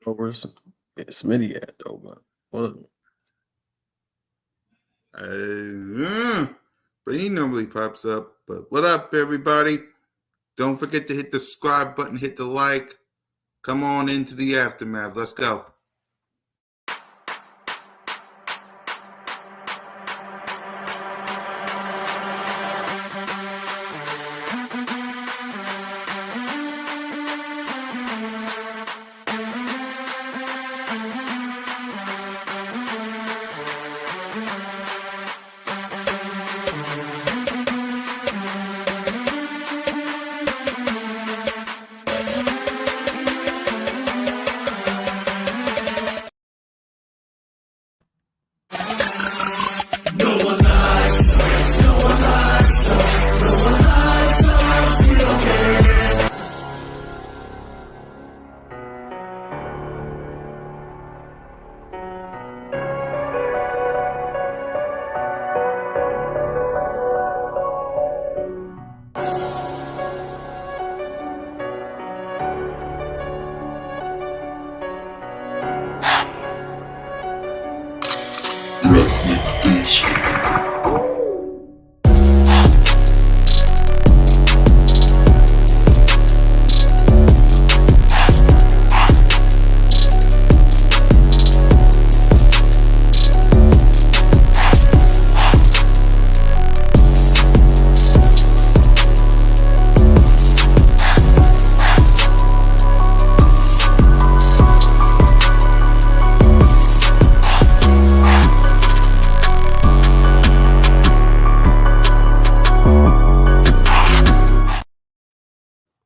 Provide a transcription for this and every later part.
But where's Smitty at though? But But he normally pops up. But what up, everybody? Don't forget to hit the subscribe button, hit the like. Come on into the aftermath. Let's go.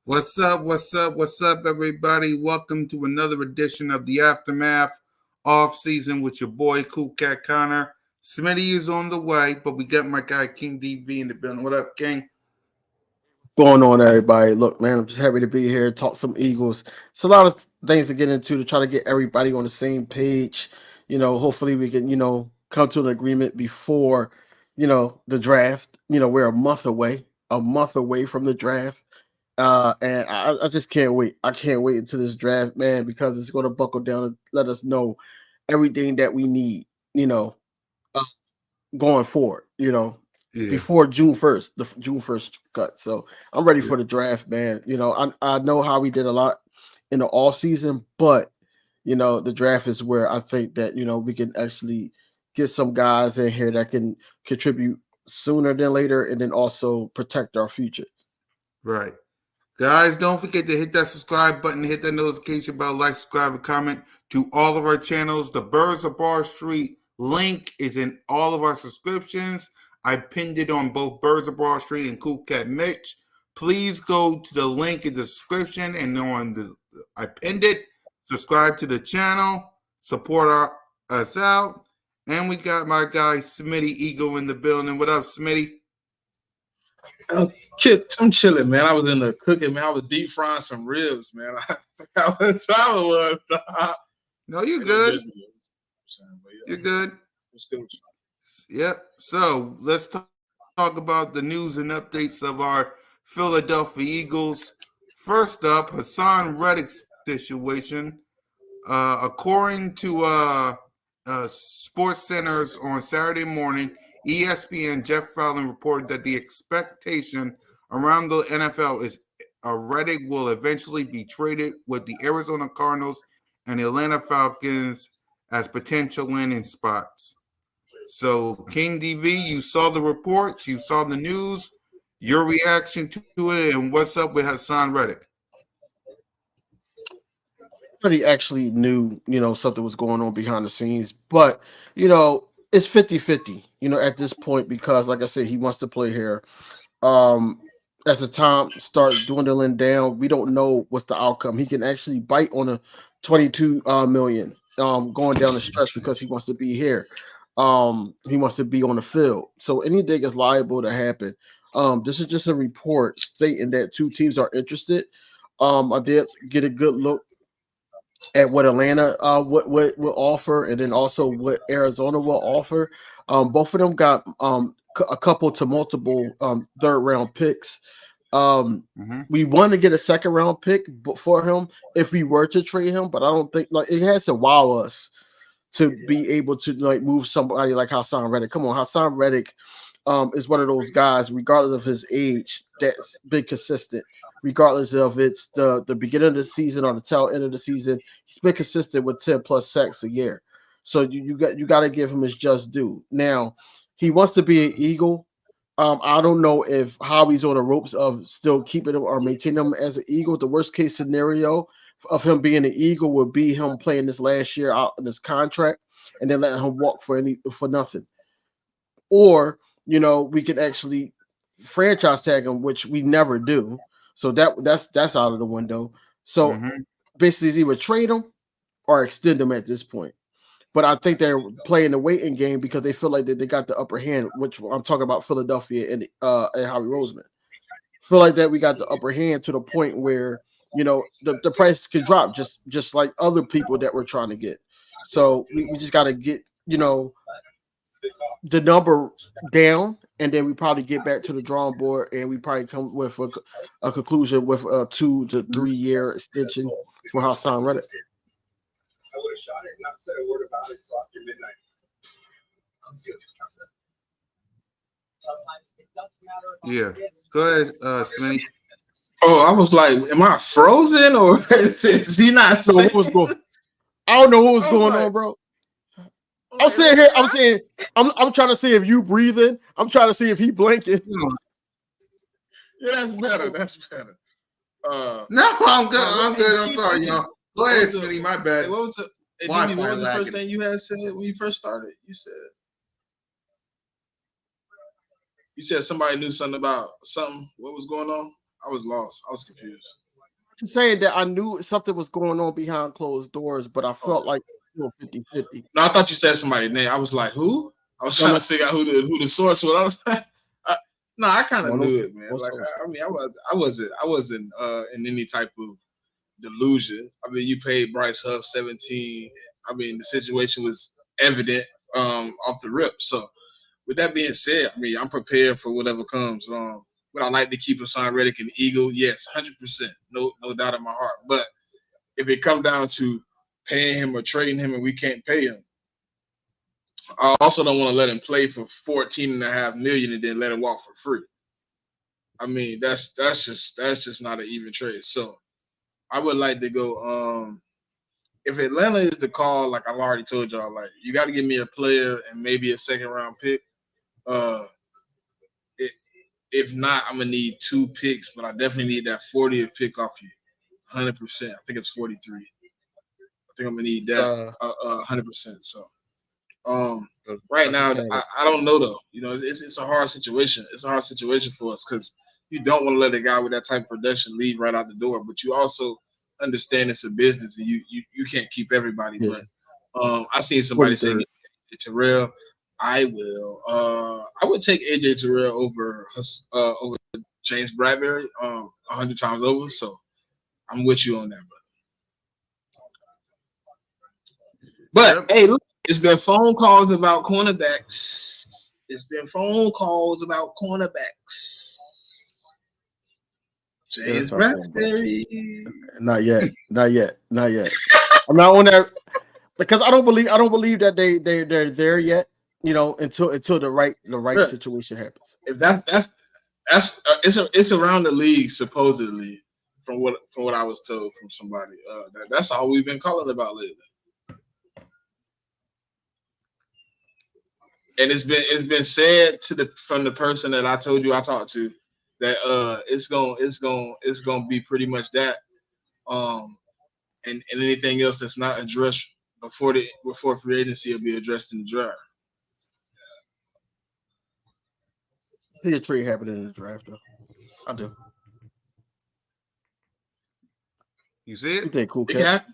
What's up? What's up? What's up, everybody? Welcome to another edition of the Aftermath off season with your boy Cool Cat Connor. Smitty is on the way, but we got my guy King DV in the building. What up, King? going on, everybody? Look, man, I'm just happy to be here. Talk some Eagles. It's a lot of things to get into to try to get everybody on the same page. Hopefully we can, come to an agreement before, the draft. We're a month away from the draft. And I just can't wait. I can't wait until this draft, man, because it's going to buckle down and let us know everything that we need, uh, going forward, Yeah. before June 1st, the June 1st cut. So I'm ready Yeah. for the draft, man. I know how we did a lot in the off season, but the draft is where I think that, we can actually get some guys in here that can contribute sooner than later and then also protect our future. Right. Guys, don't forget to hit that subscribe button, hit that notification bell, like, subscribe, and comment to all of our channels. The Birds of Bar Street link is in all of our subscriptions. I pinned it on both Birds of Bar Street and Cool Cat Mitch. Please go to the link in the description and I pinned it. Subscribe to the channel, support us out. And we got my guy Smitty Ego in the building. What up, Smitty? I'm chilling, man. I was in the cooking, man. I was deep frying some ribs, man. I forgot what time it was. No, you're good. You're good. It's good. Yep. So let's talk about the news and updates of our Philadelphia Eagles. First up, Hassan Reddick's situation. According to Sports Centers on Saturday morning, ESPN Jeff Fallon reported that the expectation around the NFL is Reddick will eventually be traded with the Arizona Cardinals and the Atlanta Falcons as potential landing spots. So, King DV, you saw the reports, you saw the news, your reaction to it, and what's up with Hassan Reddick? Everybody actually knew, something was going on behind the scenes, but, it's 50-50, at this point, because like I said, he wants to play here. Um, as the time starts dwindling down, we don't know what's the outcome. He can actually bite on a 22 million going down the stretch because he wants to be here. He wants to be on the field. So anything is liable to happen. This is just a report stating that two teams are interested. I did get a good look at what Atlanta what will offer, and then also what Arizona will offer. Both of them got a couple to multiple third round picks. Mm-hmm. We want to get a second round pick for him if we were to trade him, but I don't think like it has to wow us to be able to like move somebody like Hassan Reddick. Come on, Hassan Reddick is one of those guys, regardless of his age, that's been consistent. Regardless of it's the beginning of the season or the tail end of the season, he's been consistent with 10 plus sacks a year. So you got to give him his just due. Now he wants to be an Eagle. I don't know if Howie's on the ropes of still keeping him or maintaining him as an Eagle. The worst case scenario of him being an Eagle would be him playing this last year out in his contract and then letting him walk for nothing. Or we could actually franchise tag him, which we never do. So that's out of the window. So Mm-hmm. basically, it's either trade him or extend him at this point. But I think they're playing the waiting game because they feel like they got the upper hand, which I'm talking about Philadelphia and Howie Roseman. Feel like that we got the upper hand to the point where the price could drop just like other people that we're trying to get. So we just got to get the number down, and then we probably get back to the drawing board, and we probably come with a conclusion with a 2 to 3 year extension for Hassan Reddick. Yeah. Go ahead, Smitty. Oh, I was like, am I frozen or is he not No, saying? what was going? I don't know what was I was going like, on, bro. I'm like, saying here. I'm saying I'm trying to see if you breathing. I'm trying to see if he blinking. yeah, that's better. That's better. No, I'm good. What, I'm hey, good. I'm Demi, sorry, y'all. Go ahead, Smitty. My bad. what was the hey, Demi, Wi-Fi what was the first lagging. thing you had said when you first started? You said somebody knew something about something. What was going on? I was lost. I was confused. I'm saying that I knew something was going on behind closed doors, but I Oh. felt like 50-50. No, I thought you said somebody's name. I was like, who? I was No, trying no, to figure out who the source was. I was no, I kind of no, no, knew it, man. no Like, source. I mean, I wasn't in any type of delusion. I mean, you paid Bryce Huff 17. I mean, the situation was evident off the rip. So, with that being said, I mean, I'm prepared for whatever comes. Would I like to keep Hassan Reddick an Eagle? Yes, 100%, no doubt in my heart. But if it comes down to paying him or trading him, and we can't pay him, I also don't want to let him play for 14.5 million and then let him walk for free. I mean, that's just not an even trade. So I would like to go. If Atlanta is the call, like I've already told y'all, like you got to give me a player and maybe a second round pick. Uh, it, if not, I'm gonna need 2 picks, but I definitely need that 40th pick off you, 100%. I think it's 43. I think I'm gonna need that, Uh, 100%. So right I now, just had it. I don't know though. You know, it's a hard situation. It's a hard situation for us because you don't want to let a guy with that type of production leave right out the door, but you also understand it's a business and you can't keep everybody. Yeah, But I seen somebody say 43rd. Terrell. I will. I would take AJ Terrell over James Bradbury 100 times over. So I'm with you on that, brother. But Yep. hey, look, it's been phone calls about cornerbacks. It's been phone calls about cornerbacks. Yeah, James that's not phone calls. Bradbury. Not yet. Not yet. Not yet. I'm not on that because I don't believe that they're there yet. Until the right Look, situation happens. if it's around the league supposedly from what I was told from somebody. That's all we've been calling about lately. And it's been said from the person that I told you I talked to that it's gonna be pretty much that and anything else that's not addressed before free agency will be addressed in the draft. I see a trade happening in the draft though. I do. You see You it? think cool It can cat?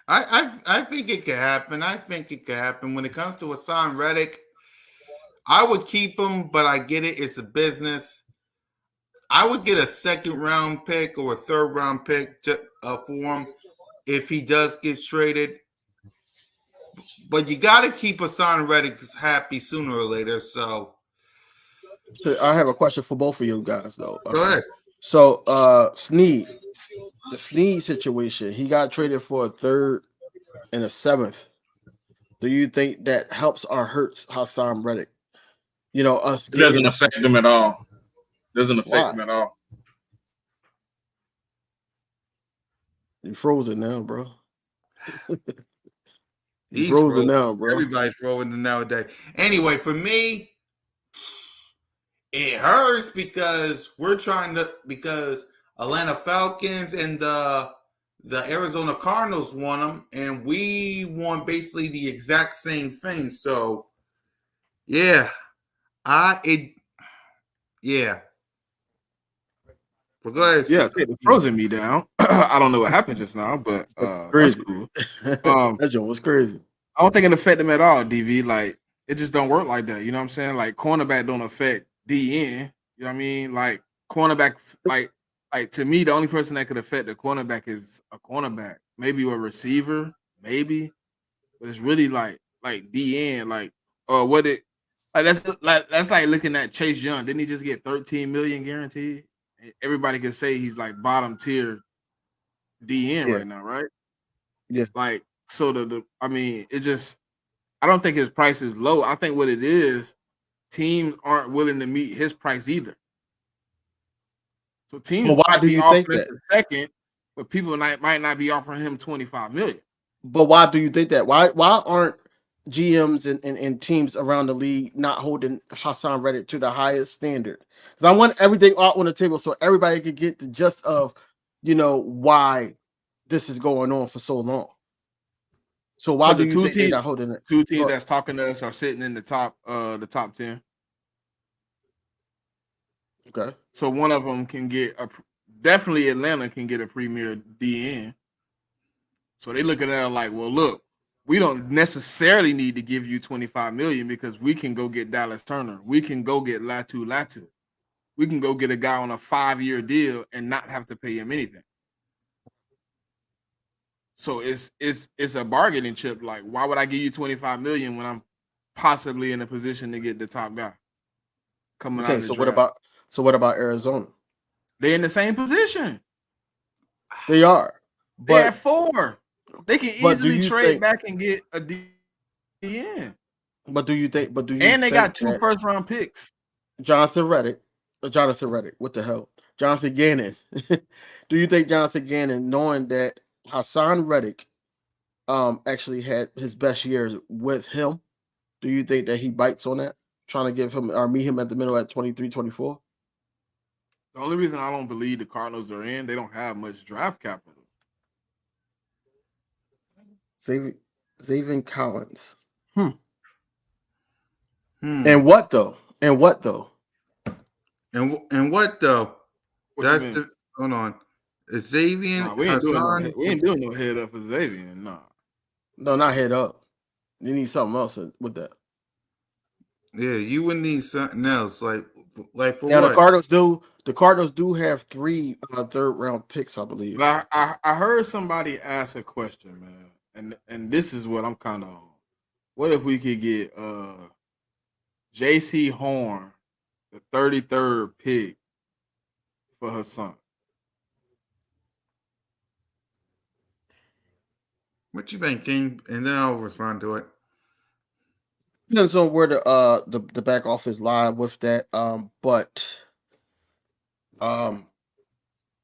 happen. I think it could happen. I think it could happen. When it comes to Hassan Reddick, I would keep him, but I get it. It's a business. I would get a second round pick or a third round pick for him if he does get traded. But you got to keep Hassan Reddick happy sooner or later. So So I have a question for both of you guys though. go ahead. So Sneed, the Sneed situation, he got traded for a third and a seventh. Do you think that helps or hurts Hassan Reddick? Us It getting doesn't a affect them at all. Doesn't affect why? them at all. You frozen now, bro. You He's frozen frozen. now, bro. Everybody's frozen nowadays. Anyway, for me, it hurts because we're trying to because Atlanta Falcons and the Arizona Cardinals want them, and we want basically the exact same thing. So yeah, I it yeah. But go ahead, Yeah, take the Steve. frozen me down. I don't know what happened just now, but that's Crazy. cool. That joke was crazy. I don't think it affect them at all, DV. Like it just don't work like that. You know what I'm saying? Like cornerback don't affect DN. You know what I mean? Like cornerback, like to me, the only person that could affect the cornerback is a cornerback. Maybe a receiver, maybe, but it's really like DN. Like what it like that's like looking at Chase Young. Didn't he just get 13 million guaranteed? Everybody can say he's like bottom tier DN Yeah, right now, right? yeah. Like so the I mean, it just I don't think his price is low. I think what it is, teams aren't willing to meet his price either. So But teams why might do be you think offering that? him the second, but people might not be offering him 25 million. But why do you think that? Why aren't GMs and teams around the league not holding Hassan Reddick to the highest standard? Because I want everything out on the table so everybody could get the gist of, why this is going on for so long. So why Because do you think they're not holding it? two teams Go that's talking to us are sitting in the top 10. okay. So one of them can get definitely Atlanta can get a premier DN. So they looking at it like, well, look, we don't necessarily need to give you 25 million because we can go get Dallas Turner. We can go get Latu Latu. We can go get a guy on a 5-year deal and not have to pay him anything. So it's a bargaining chip. Like, why would I give you 25 million when I'm possibly in a position to get the top guy coming out Okay. of the So what draft? about Arizona? They're in the same position. They are, They at but 4. They can do easily you trade think? back and get a DN. But do you think? But do you And they got think two that first round picks. Jonathan Reddick, Jonathan Reddick, what the hell? Jonathan Gannon. Do you think Jonathan Gannon, knowing that Hassan Reddick actually had his best years with him, do you think that he bites on that? Trying to give him or meet him at the middle at 23, 24? The only reason I don't believe the Cardinals are in, they don't have much draft capital. Xavier, Xavier Collins. Hmm. Hmm. And what though? And what though? And what though? What you That's mean? the hold on. Xavier Nah, we ain't doing no Hassan. we ain't doing no head up for Xavier. Nah. No, not head up. You need something else with that. Yeah, you would need something else. Like for Now the what? Cardinals do. The Cardinals do have three third round picks, I believe. But I heard somebody ask a question, man, and this is what I'm kind of on. What if we could get J.C. Horn, the 33rd pick for her son? What you think, King? And then I'll respond to it. Depends on where the back office lie with that. But um,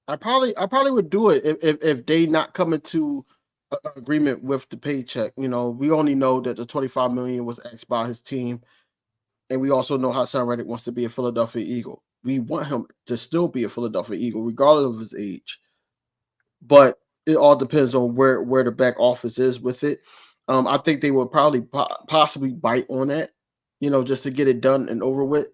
I probably would do it if they not coming to an agreement with the paycheck. We only know that the 25 million was asked by his team, and we also know how Sam Reddick wants to be a Philadelphia Eagle. We want him to still be a Philadelphia Eagle, regardless of his age. But it all depends on where the back office is with it. I think they will probably possibly bite on that, just to get it done and over with.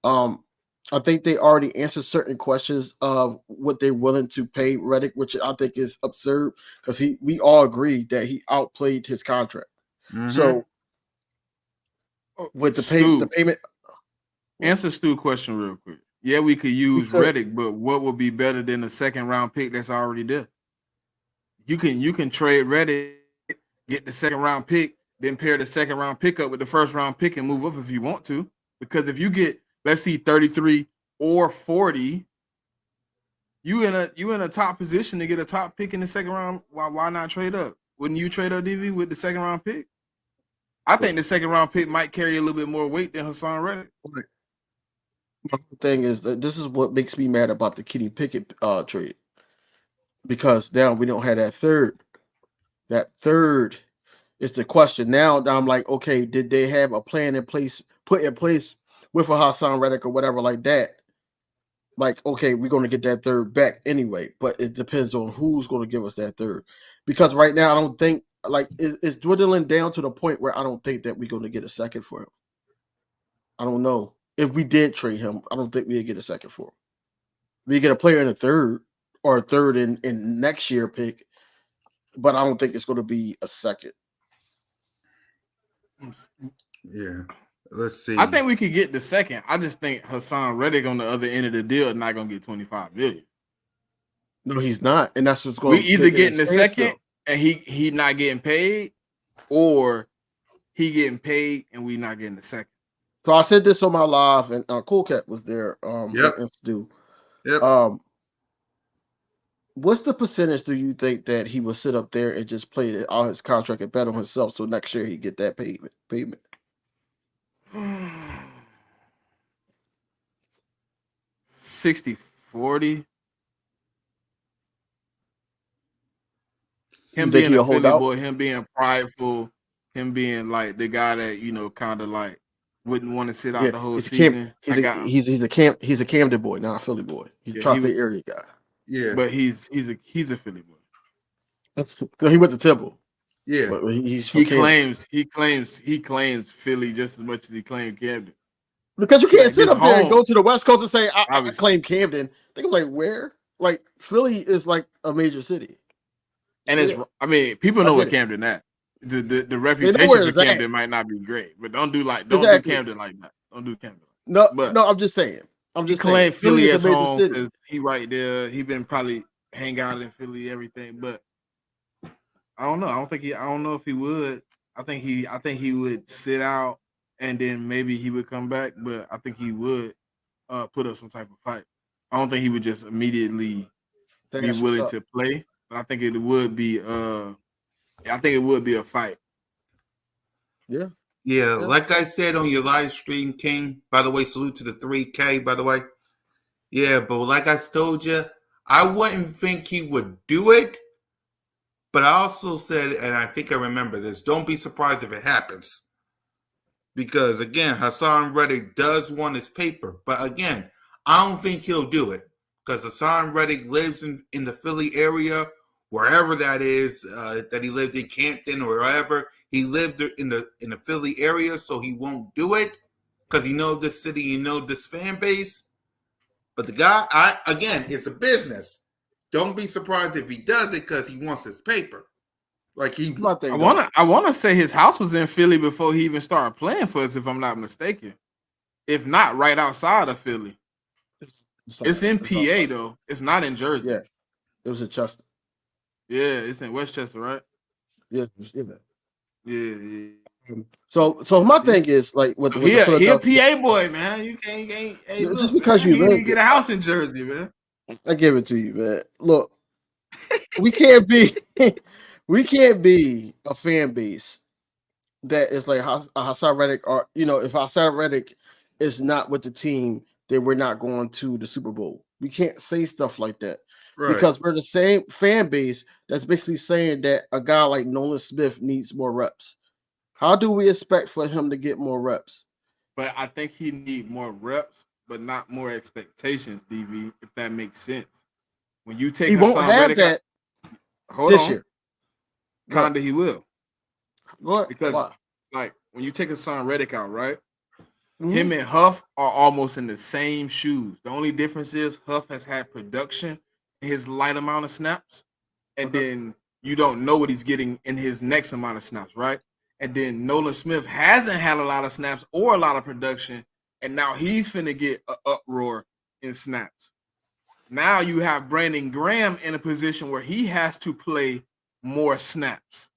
Um, I think they already answered certain questions of what they're willing to pay Reddick, which I think is absurd because we all agree that he outplayed his contract. Mm-hmm. So Oh, with the Stu, payment, answer Stu question real quick. Yeah, we could we use could. Reddick, but what would be better than a second round pick that's already there? You can trade Reddick, get the second round pick, then pair the second round pick up with the first round pick and move up if you want to. Because if you get, let's see, 33 or 40, you in a top position to get a top pick in the second round. Why not trade up? Wouldn't you trade up DV with the second round pick? I think the second round pick might carry a little bit more weight than Hassan Reddick. Like, my thing is that this is what makes me mad about the Kenny Pickett trade, because now we don't have that third. That third is the question. Now I'm like, okay, did they have a plan in place, put in place with a Hassan Reddick or whatever like that? Like, okay, we're going to get that third back anyway, but it depends on who's going to give us that third. Because right now, I don't think, like, it's dwindling down to the point where I don't think that we're going to get a second for him. I don't know. If we did trade him, I don't think we'd get a second for him. We get a player in a third or a third in next year pick, but I don't think it's going to be a second. Yeah. Let's see. I think we could get the second. I just think Hassan Reddick on the other end of the deal is not gonna get 25 million. No, he's not, and that's what's We going to either make it a getting the second standstill. and he not getting paid, or he getting paid and we not getting the second. So I said this on my live, and Cool Cat was there. Yep. And Stu. Yep. What's the percentage do you think that he will sit up there and just play all his contract and bet on himself, so next year he get that payment? 60-40. You Him think being a he'll hold Philly out? boy, him being prideful, him being like the guy that kind of like wouldn't want to sit out Yeah, the whole he's a Cam. season. He's a Camden boy, not a Philly boy. He's a Yeah, tri-state area guy. Yeah. but he's a Philly boy. No, he went to Temple, Yeah. but he's from He Camden. claims Philly just as much as he claimed Camden. Because you can't Like sit this up there and home, go to the West Coast and say I obviously. claim Camden. Think of like where? Like Philly is like a major city. And Yeah, I mean, people I know get what it. Camden at. The They know where reputation for it's at. Camden might not be great, but don't do Exactly. Camden like that. Don't do Camden. No, But no, I'm just saying. he claimed Philly Philly is a as major home city. because he right there. He been probably hang out in Philly, everything. But I don't know. I don't know if he would. I think he would sit out and then maybe he would come back. But I think he would put up some type of fight. I don't think he would just immediately be That's what's willing up. to play. But I think it would be a fight. Yeah. Yeah. Yeah. Like I said on your live stream, King. By the way, salute to the 3K. By the way. Yeah, but like I told you, I wouldn't think he would do it. But I also said, and I think I remember this, don't be surprised if it happens. Because again, Hassan Reddick does want his paper. But again, I don't think he'll do it. Because Hassan Reddick lives in the Philly area, wherever that is, that he lived in Campton or wherever. He lived in the Philly area, so he won't do it. Because he knows this city, he knows this fan base. But the guy, it's a business. Don't be surprised if he does it because he wants his paper. Like he, My I thing though. wanna say his house was in Philly before he even started playing for us, if I'm not mistaken. If not, right outside of Philly. It's in PA though. It's not in Jersey. Yeah, it was in Chester. Yeah, it's in Westchester, right? Yeah, it was in there. Yeah. So my See? thing is like with So with the he a Philadelphia. PA boy, man. You can't hey Just look, because man. you He live didn't there, get a house in Jersey, man. I give it to you, man. Look, we can't be we can't be a fan base that is like Hassan Reddick, or if Hassan Reddick is not with the team, then we're not going to the Super Bowl. We can't say stuff like that right. because we're the same fan base that's basically saying that a guy like Nolan Smith needs more reps. How do we expect for him to get more reps? But I think he need more reps, but not more expectations, DV, if that makes sense. When you take He won't Hassan have Reddick out, that hold this on, year. Go, kinda he will. go ahead. Because Why? like when you take Hassan Reddick out, right? Mhm. Him and Huff are almost in the same shoes. The only difference is Huff has had production in his light amount of snaps, and Okay. then you don't know what he's getting in his next amount of snaps, right? And then Nolan Smith hasn't had a lot of snaps or a lot of production, and now he's finna get an uproar in snaps. Now you have Brandon Graham in a position where he has to play more snaps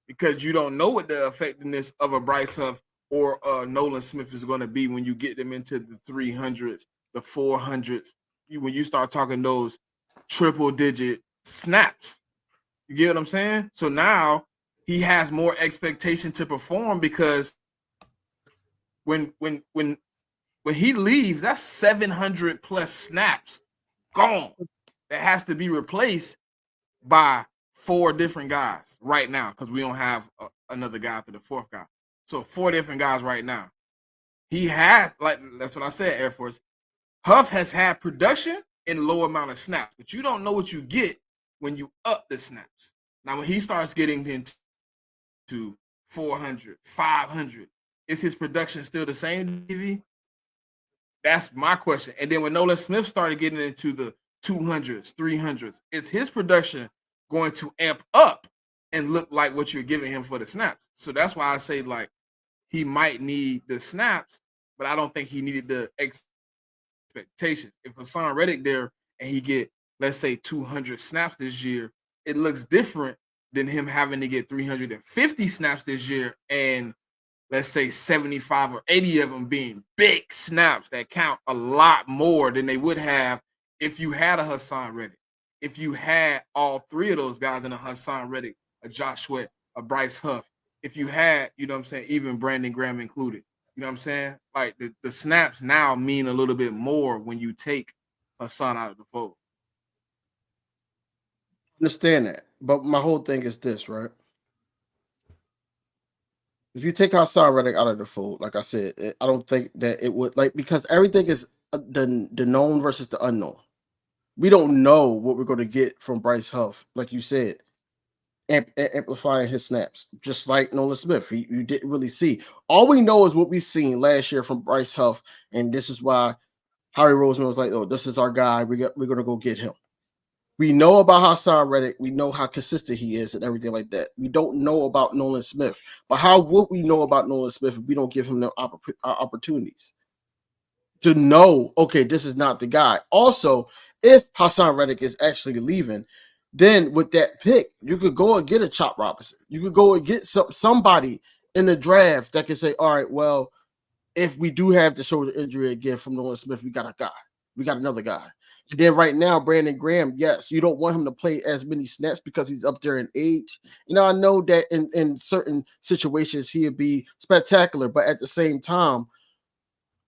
because you don't know what the effectiveness of a Bryce Huff or Nolan Smith is going to be when you get them into the 300s, the 400s, when you start talking those triple digit snaps. You get what I'm saying? So now he has more expectation to perform because when when when when he leaves, that's 700 plus snaps gone that has to be replaced by four different guys right now because we don't have another guy for the fourth guy. So four different guys right now. He has like that's what I said. Air Force Huff has had production in low amount of snaps, but you don't know what you get when you up the snaps. Now when he starts getting into 400, 500, is his production still the same, DV? That's my question. And then when Nolan Smith started getting into the 200s, 300s, is his production going to amp up and look like what you're giving him for the snaps? So that's why I say like he might need the snaps, but I don't think he needed the expectations. If Hassan Reddick there and he get let's say 200 snaps this year, it looks different than him having to get 350 snaps this year and let's say 75 or 80 of them being big snaps that count a lot more than they would have if you had a Hassan Reddick. If you had all three of those guys in a Hassan Reddick, a Josh Sweat, a Bryce Huff, if you had, you know what I'm saying, even Brandon Graham included, you know what I'm saying? Like the snaps now mean a little bit more when you take Hassan out of the fold. Understand that, but my whole thing is this, right? If you take Hassan Reddick out of the fold, like I said, I don't think that it would like because everything is the known versus the unknown. We don't know what we're going to get from Bryce Huff, like you said, amplifying his snaps, just like Nolan Smith. You didn't really see. All we know is what we seen last year from Bryce Huff, and this is why Harry Roseman was like, "Oh, this is our guy. We're going to go get him." We know about Hassan Reddick. We know how consistent he is and everything like that. We don't know about Nolan Smith. But how would we know about Nolan Smith if we don't give him the opportunities to know, okay, this is not the guy? Also, if Hassan Reddick is actually leaving, then with that pick, you could go and get a Chop Robinson. You could go and get somebody in the draft that can say, all right, well, if we do have the shoulder injury again from Nolan Smith, we got a guy. We got another guy. And then right now, Brandon Graham, yes, you don't want him to play as many snaps because he's up there in age. I know that in certain situations he'd be spectacular, but at the same time,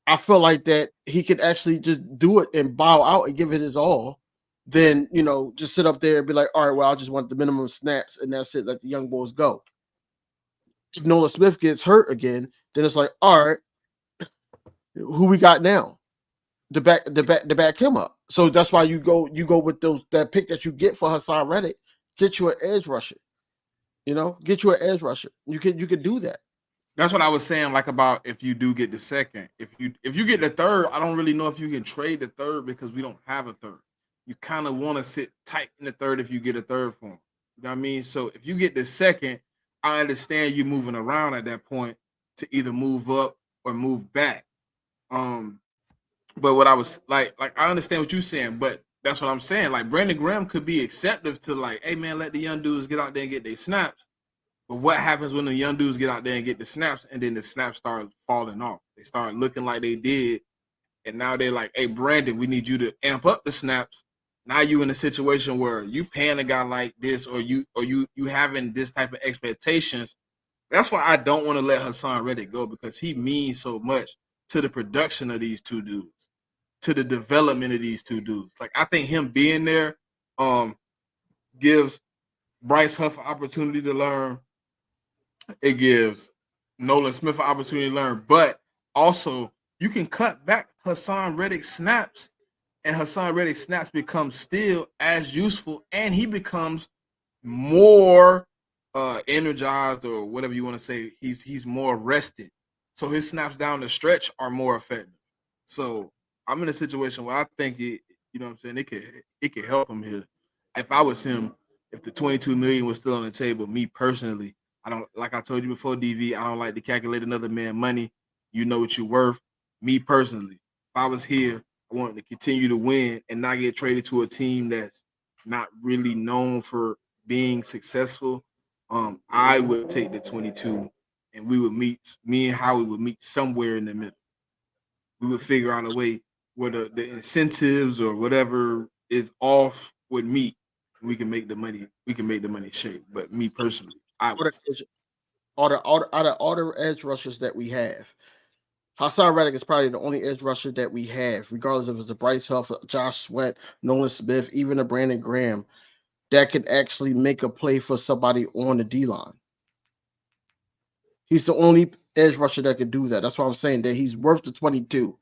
I feel like that he could actually just do it and bow out and give it his all. Then, just sit up there and be like, all right, well, I just want the minimum snaps and that's it. Let the young boys go. If Nolan Smith gets hurt again, then it's like, all right, who we got now? To back him up. So that's why you go with that pick that you get for Hassan Reddick. Get you an edge rusher. Get you an edge rusher. You could do that. That's what I was saying, like about if you do get the second. If you get the third, I don't really know if you can trade the third because we don't have a third. You kind of want to sit tight in the third if you get a third for him. You know what I mean? So if you get the second, I understand you moving around at that point to either move up or move back. Um, but what I was like I understand what you're saying, but that's what I'm saying. Like Brandon Graham could be acceptive to like, hey man, let the young dudes get out there and get their snaps. But what happens when the young dudes get out there and get the snaps and then the snaps start falling off? They start looking like they did. And now they're like, hey, Brandon, we need you to amp up the snaps. Now you in a situation where you paying a guy like this or you having this type of expectations. That's why I don't want to let Hassan Reddick go because he means so much to the production of these two dudes, to the development of these two dudes. Like I think him being there gives Bryce Huff an opportunity to learn. It gives Nolan Smith an opportunity to learn, but also you can cut back Hassan Reddick's snaps, and Hassan Reddick's snaps become still as useful, and he becomes more energized or whatever you want to say. He's more rested, so his snaps down the stretch are more effective. So I'm in a situation where I think it, you know what I'm saying, it could help him here. If I was him, if the 22 million was still on the table, me personally, I don't like I told you before, DV. I don't like to calculate another man money. You know what you're worth. Me personally, if I was here, I want to continue to win and not get traded to a team that's not really known for being successful. I would take the 22, and we would meet. Me and Howie would meet somewhere in the middle. We would figure out a way. where the incentives or whatever is off with me, we can make the money. We can make the money shake. But me personally, I All would the say edge, out of all the edge rushers that we have, Hassan Reddick is probably the only edge rusher that we have, regardless if it's a Bryce Huff, Josh Sweat, Nolan Smith, even a Brandon Graham, that can actually make a play for somebody on the D line. He's the only edge rusher that can do that. That's why I'm saying that he's worth the 22.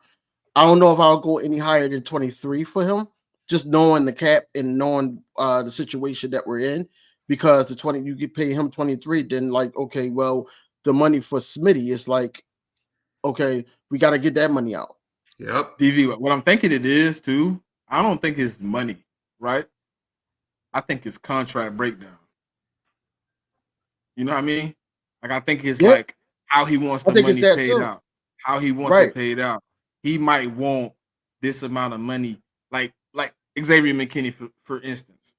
I don't know if I'll go any higher than 23 for him, just knowing the cap and knowing the situation that we're in. Because the 20, you could pay him 23, then like, okay, well, the money for Smitty is like, okay, we got to get that money out. Yep. DV. What I'm thinking it is too. I don't think it's money, right? I think it's contract breakdown. You know what I mean? Like I think it's Yeah, like how he wants I the think it's money that paid too. out. How he wants it Right. paid out. He might want this amount of money. Like Xavier McKinney for instance.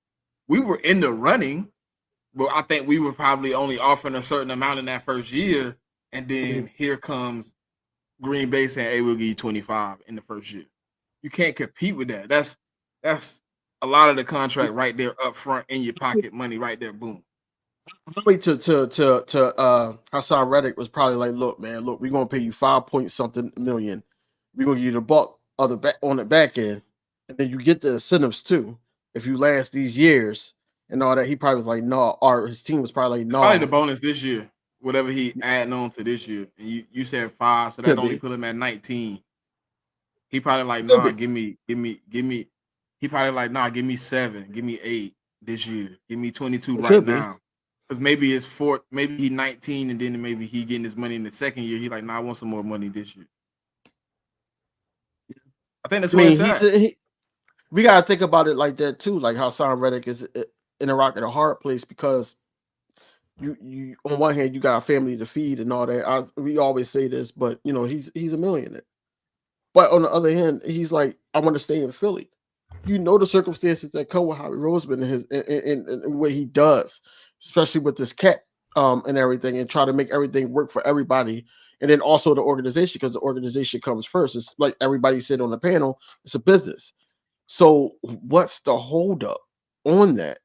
We were in the running, but I think we were probably only offering a certain amount in that first year. And then Mhm. here comes Green Bay saying, hey, we'll give you 25 in the first year. You can't compete with that. That's a lot of the contract right there up front in your pocket, money right there, boom. Probably to Hassan Reddick was probably like, look, man, look, we're gonna pay you 5 point something million. We're gonna give you the buck other back on the back end, and then you get the incentives too. If you last these years and all that, he probably was like, no, or his team was probably like, It's probably the no, bonus this year, whatever he adding on to this year. And you said 5, so that could only be, put him at 19. He probably like, could nah, be, give me. He probably like, nah, give me 7, give me 8 this year, give me 22 it right could be. now. Because maybe it's 4, maybe he 19, and then maybe he getting his money in the second year. He like, nah, I want some more money this year. I think that's I where mean, it's at. we gotta think about it like that too, like how Hassan Reddick is in a rock at a hard place because you on one hand you got a family to feed and all that. We always say this, but he's a millionaire. But on the other hand, he's like, I want to stay in Philly. You know the circumstances that come with Howie Roseman and his and what he does, especially with this cap and everything, and try to make everything work for everybody. And then also the organization, because the organization comes first. It's like everybody said on the panel, it's a business. So what's the holdup on that?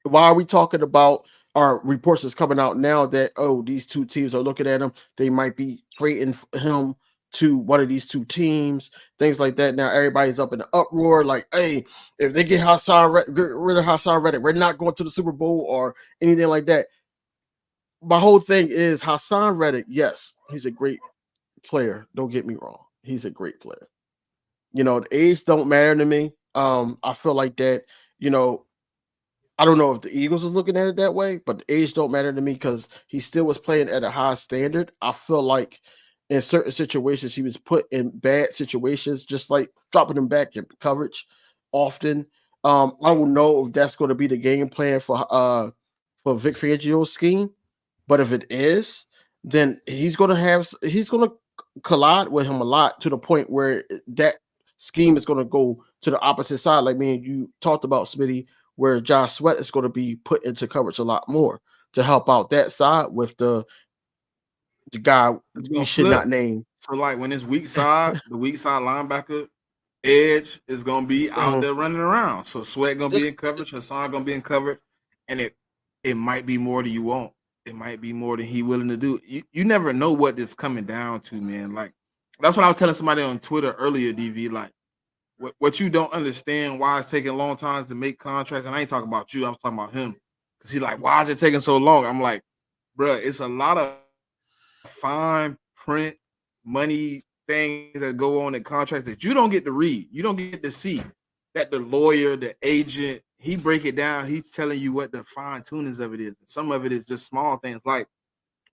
Why are we talking about our reports that's coming out now that these two teams are looking at him, they might be trading him to one of these two teams, things like that. Now everybody's up in the uproar, like, hey, if they get get rid of Hassan Reddick, we're not going to the Super Bowl or anything like that. My whole thing is Hassan Reddick, yes, he's a great player. Don't get me wrong. He's a great player. The age don't matter to me. I feel like that, you know, I don't know if the Eagles are looking at it that way, but the age don't matter to me because he still was playing at a high standard. I feel like in certain situations he was put in bad situations, just like dropping him back in coverage often. I don't know if that's going to be the game plan for Vic Fangio's scheme, but if it is, then he's gonna collide with him a lot to the point where that scheme is gonna go to the opposite side. Like me and you talked about, Smitty, where Josh Sweat is going to be put into coverage a lot more to help out that side with the guy It's we gonna should not flip. name. So like when it's weak side, the weak side linebacker edge is gonna be out Mhm. there running around. So Sweat gonna It's be in coverage, Hassan gonna be in coverage, and it might be more than you want. It might be more than he willing to do. You never know what this coming down to, man. Like that's what I was telling somebody on Twitter earlier, DV. Like what you don't understand why it's taking long times to make contracts, and I ain't talking about you, I was talking about him. Cause he's like, why is it taking so long? I'm like, bruh, it's a lot of fine print money things that go on in contracts that you don't get to read. You don't get to see that the lawyer, the agent, he break it down. He's telling you what the fine tunings of it is. And some of it is just small things like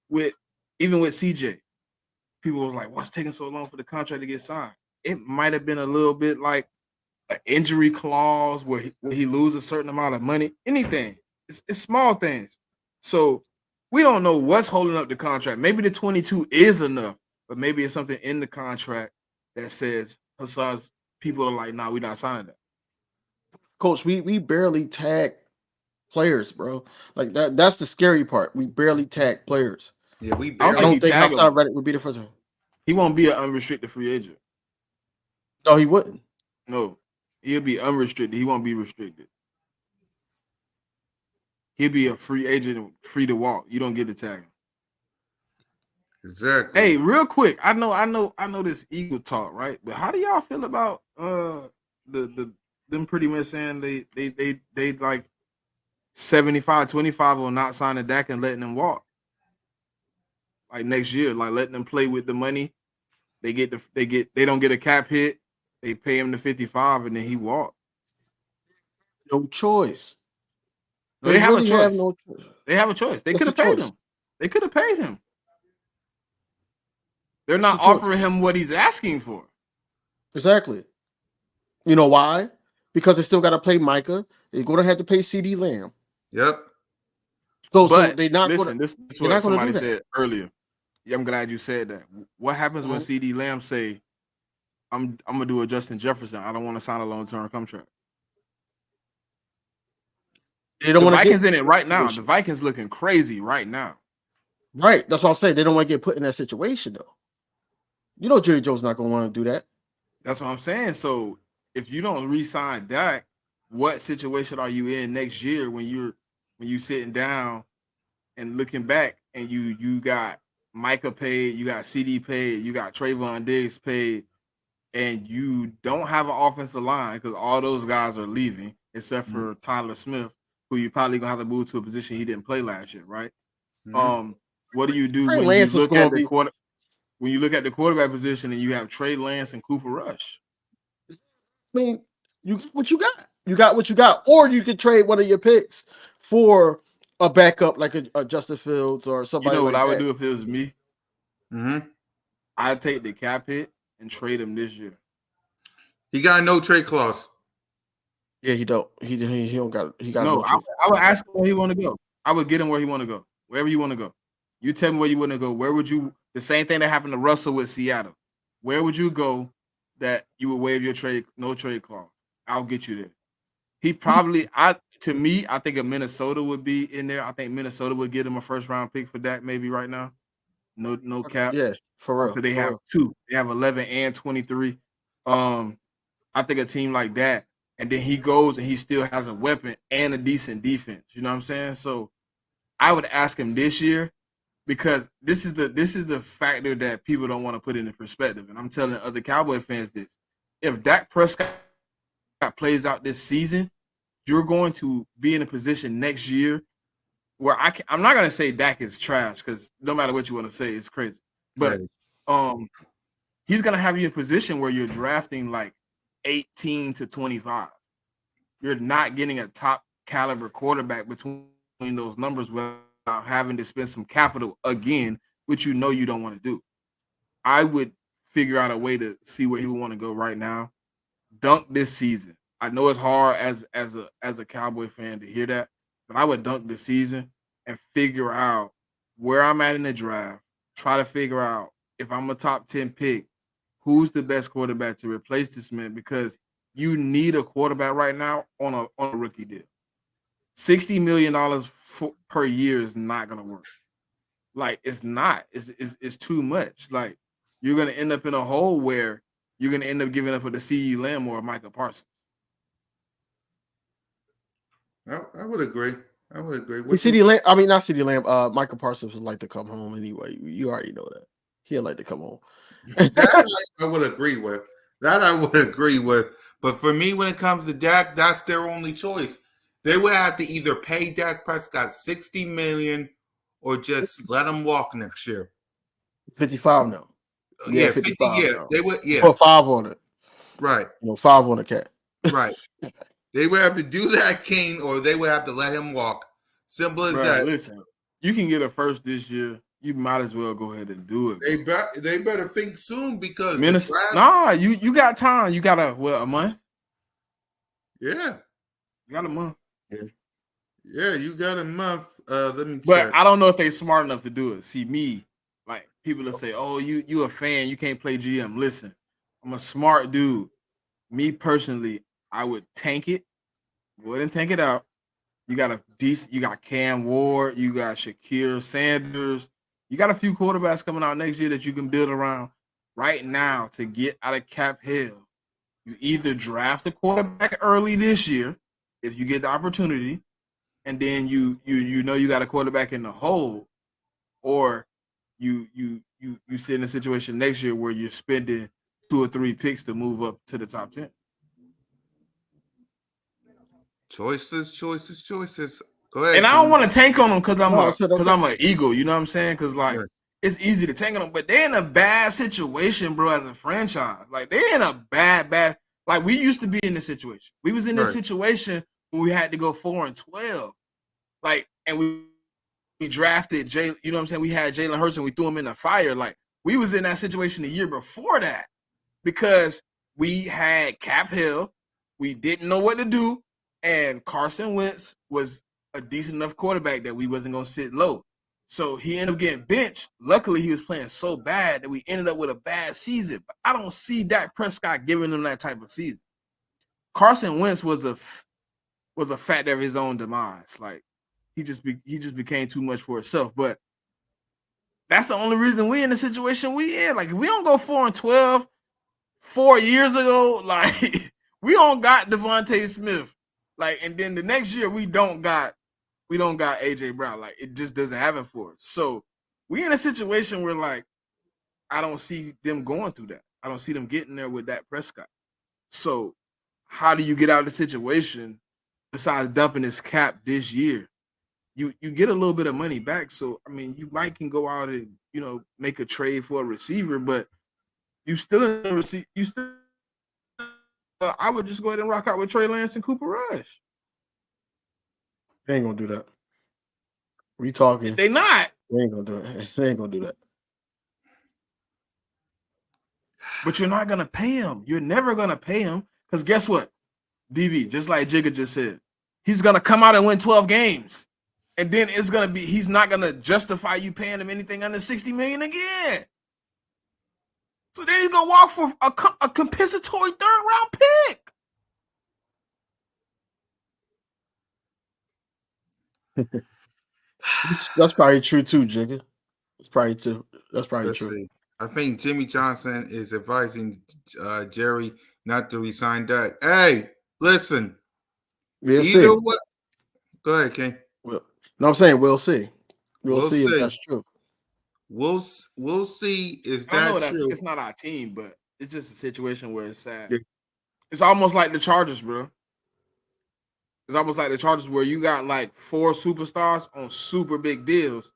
with even with CJ, people was like, what's taking so long for the contract to get signed? It might have been a little bit like an injury clause where he loses a certain amount of money. Anything. It's small things. So we don't know what's holding up the contract. Maybe the 22 is enough, but maybe it's something in the contract that says Hassan's people are like, nah, we're not signing that. coach. We barely tag players, bro. Like that's the scary part. We barely tag players. Yeah, we I don't I think barely. don't he think tag him. Hassan Reddick would be the first one. He won't be an unrestricted free agent. No, he wouldn't. No, he'll be unrestricted. He won't be restricted. He'll be a free agent, free to walk. You don't get to tag him. Exactly. Hey, real quick, I know this Eagle talk, right? But how do y'all feel about the them pretty much saying they like 75-25 on not signing Dak and letting them walk like next year, like letting them play with the money. They don't get a cap hit. They pay him the 55 and then he walk. No choice. No, They they have a really have choice. no choice. They have a choice. They It's could a have paid choice. him. They could have paid him. They're It's not a choice. offering him what he's asking for. Exactly. You know why? Because they still got to play Micah. They're going to have to pay CD Lamb. Yep. So But they're not going to. listen, this is They're what not going to somebody do that. said earlier. Yeah, I'm glad you said that. What happens when Mhm. CD Lamb say, I'm gonna do a Justin Jefferson. I don't want to sign a long-term contract. They don't The want to get Vikings in it in that right now. The situation. Vikings looking crazy right now. Right. That's what I'm saying. They don't want to get put in that situation though. You know Jerry Jones not going to want to do that. That's what I'm saying. So if you don't re-sign Dak, what situation are you in next year when you sitting down and looking back and you got Micah paid, you got CD paid, you got Trayvon Diggs paid, and you don't have an offensive line because all those guys are leaving except Mhm. for Tyler Smith, who you probably gonna have to move to a position he didn't play last year, right? Mhm. What do you do Trey when you Lance is look going at to the be. quarterback position and you have Trey Lance and Cooper Rush? I mean, you get what you got. You got what you got, or you could trade one of your picks for a backup like a Justin Fields or You somebody know what like I would that. do if it was me? Mhm. I'd take the cap hit and trade him this year. He got no trade clause. Yeah, he don't. He don't got. He got no No, trade. I would ask him where he want to go. I would get him where he want to go. Wherever you want to go. You tell me where you want to go. Where would you? The same thing that happened to Russell with Seattle. Where would you go that you would waive your trade, no trade clause? I'll get you there. He probably, to me, I think a Minnesota would be in there. I think Minnesota would get him a first round pick for that maybe right now. No cap. Yeah, for real, Because they for have real. two. They have 11 and 23. Um, I think a team like that, and then he goes and he still has a weapon and a decent defense. You know what I'm saying? So I would ask him this year because this is the factor that people don't want to put into perspective. And I'm telling other Cowboy fans this: if Dak Prescott plays out this season, you're going to be in a position next year where I'm not gonna say Dak is trash because no matter what you want to say, it's crazy. But Right. um, he's gonna have you in a position where you're drafting like 18 to 25. You're not getting a top caliber quarterback between those numbers without having to spend some capital again, which you know you don't want to do. I would figure out a way to see where he would want to go right now. Dunk this season. I know it's hard as a Cowboy fan to hear that, but I would dunk this season and figure out where I'm at in the draft. Try to figure out if I'm a top 10 pick, who's the best quarterback to replace this man because you need a quarterback right now on a rookie deal. $60 million per year is not gonna work. Like it's not. It's too much. Like you're gonna end up in a hole where you're gonna end up giving up with the CE Lamb or Michael Parsons. I would agree. I would agree. See, What you CD Lamb. I mean, not CD Lamb. Michael Parsons would like to come home anyway. You already know that. He'd like to come home. that I would agree with. That I would agree with. But for me, when it comes to Dak, that's their only choice. They would have to either pay Dak Prescott $60 million or just let him walk next year. 55 now. Yeah, Yeah, 50. 55 Yeah, now. they would. You Yeah, put five on it. right, You know, five on the cat. right. They would have to do that, King, or they would have to let him walk. Simple as Bro, that. listen, you can get a first this year. You might as well go ahead and do it, bro. They better think soon because the Minnesota, draft. nah, you got time. You got a month. Yeah, You got a month. Yeah. yeah, you got a month. Let me But check. I don't know if they smart enough to do it. See me, like people will say, "Oh, you a fan, you can't play GM." Listen, I'm a smart dude. Me personally, I would tank it. Go ahead and tank it out. You got a decent. You got Cam Ward. You got Shakir Sanders. You got a few quarterbacks coming out next year that you can build around right now to get out of cap hell. You either draft a quarterback early this year if you get the opportunity, and then you know you got a quarterback in the hole, or you sit in a situation next year where you're spending 2 or 3 picks to move up to the top 10. Choices, choices, choices. Go ahead, And I don't King. want to tank on them No, I said because okay. I'm an eagle. You know what I'm saying? Because like Right. it's easy to tank on them, but they're in a bad situation, bro. As a franchise, like they're in a bad. Like we used to be in this situation. We was in this Right. situation when we had to go 4-12. Like, and we drafted Jay. You know what I'm saying? We had Jalen Hurts and we threw him in the fire. Like we was in that situation the year before that because we had Cap Hill. We didn't know what to do, and Carson Wentz was a decent enough quarterback that we wasn't gonna sit low. So he ended up getting benched. Luckily, he was playing so bad that we ended up with a bad season. But I don't see Dak Prescott giving them that type of season. Carson Wentz was a fact of his own demise. Like he just became too much for himself. But that's the only reason we in the situation we in. Like if we don't go 4-12 4 years ago, like we don't got Devontae Smith. Like, and then the next year we don't got AJ Brown. Like it just doesn't happen for us. So we in a situation where like I don't see them going through that. I don't see them getting there with that Prescott. So how do you get out of the situation besides dumping his cap this year? You get a little bit of money back. So I mean, you might can go out and make a trade for a receiver, but you still in the receive. You still. I would just go ahead and rock out with Trey Lance and Cooper Rush. They ain't gonna do that. We talking. They not, They ain't gonna do it. They ain't gonna do that. but you're not gonna pay him. You're never gonna pay him because guess what? DV, just like Jigga just said, he's gonna come out and win 12 games, and then it's gonna be he's not gonna justify you paying him anything under 60 million again. So then he's gonna walk for a compensatory third-round pick. That's probably true too, Jigga. It's probably true. That's probably Let's true. see. I think Jimmy Johnson is advising Jerry not to resign Dak. Hey, listen. We'll Either see. way. Go ahead, King. Well, no, I'm saying we'll see. We'll We'll see if see. that's true. We'll see. Is I know that that's true? it's not our team, but it's just a situation where it's sad. Yeah. It's almost like the Chargers, bro. It's almost like the Chargers where you got like 4 superstars on super big deals,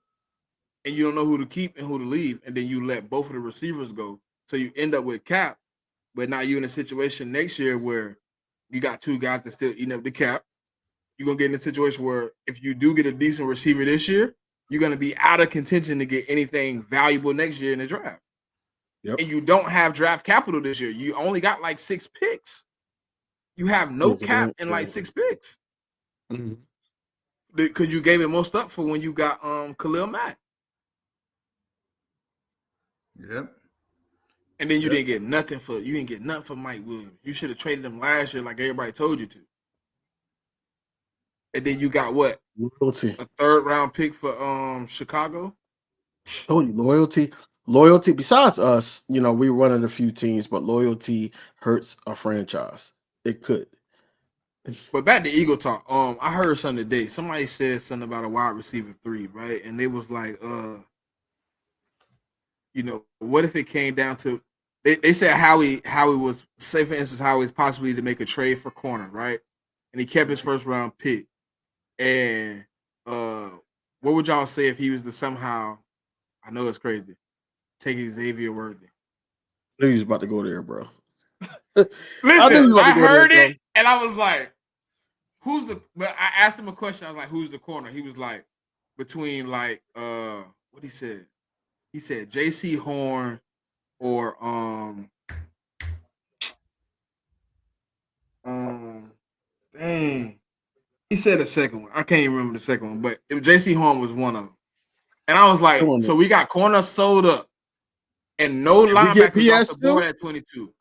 and you don't know who to keep and who to leave, and then you let both of the receivers go. So you end up with cap, but now you're in a situation next year where you got 2 guys that still eating up the cap. You're gonna get in a situation where if you do get a decent receiver this year, you're gonna be out of contention to get anything valuable next year in the draft. Yep. And you don't have draft capital this year. You only got like 6 picks. You have no Yeah, cap and like 6 picks mm-hmm. because you gave it most up for when you got Khalil Mack, Yep. and then you Yep. didn't get nothing for Mike Williams. You should have traded him last year like everybody told you to. And then you got what? Loyalty. A 3rd-round pick for Chicago. Told you, loyalty. Loyalty. Besides us, we're one of the few teams, but loyalty hurts a franchise. It could. But back to Eagle talk. I heard something today. Somebody said something about a wide receiver 3, right? And they was like, what if it came down to they said Howie was, say for instance, Howie's possibly to make a trade for corner, right? And he kept his 1st-round pick. And what would y'all say if he was to somehow, I know it's crazy, take Xavier Worthy? I knew he was about to go there, bro. I knew he Listen, was about to I go there, heard bro. it and I was like, but I asked him a question. I was like, who's the corner? He was like, between like what he said? He said JC Horn or dang. He said the second one. I can't even remember the second one, but JC Horn was one of them. And I was like, so we got corner sold up and no If we get linebackers off the board PS2, at 22.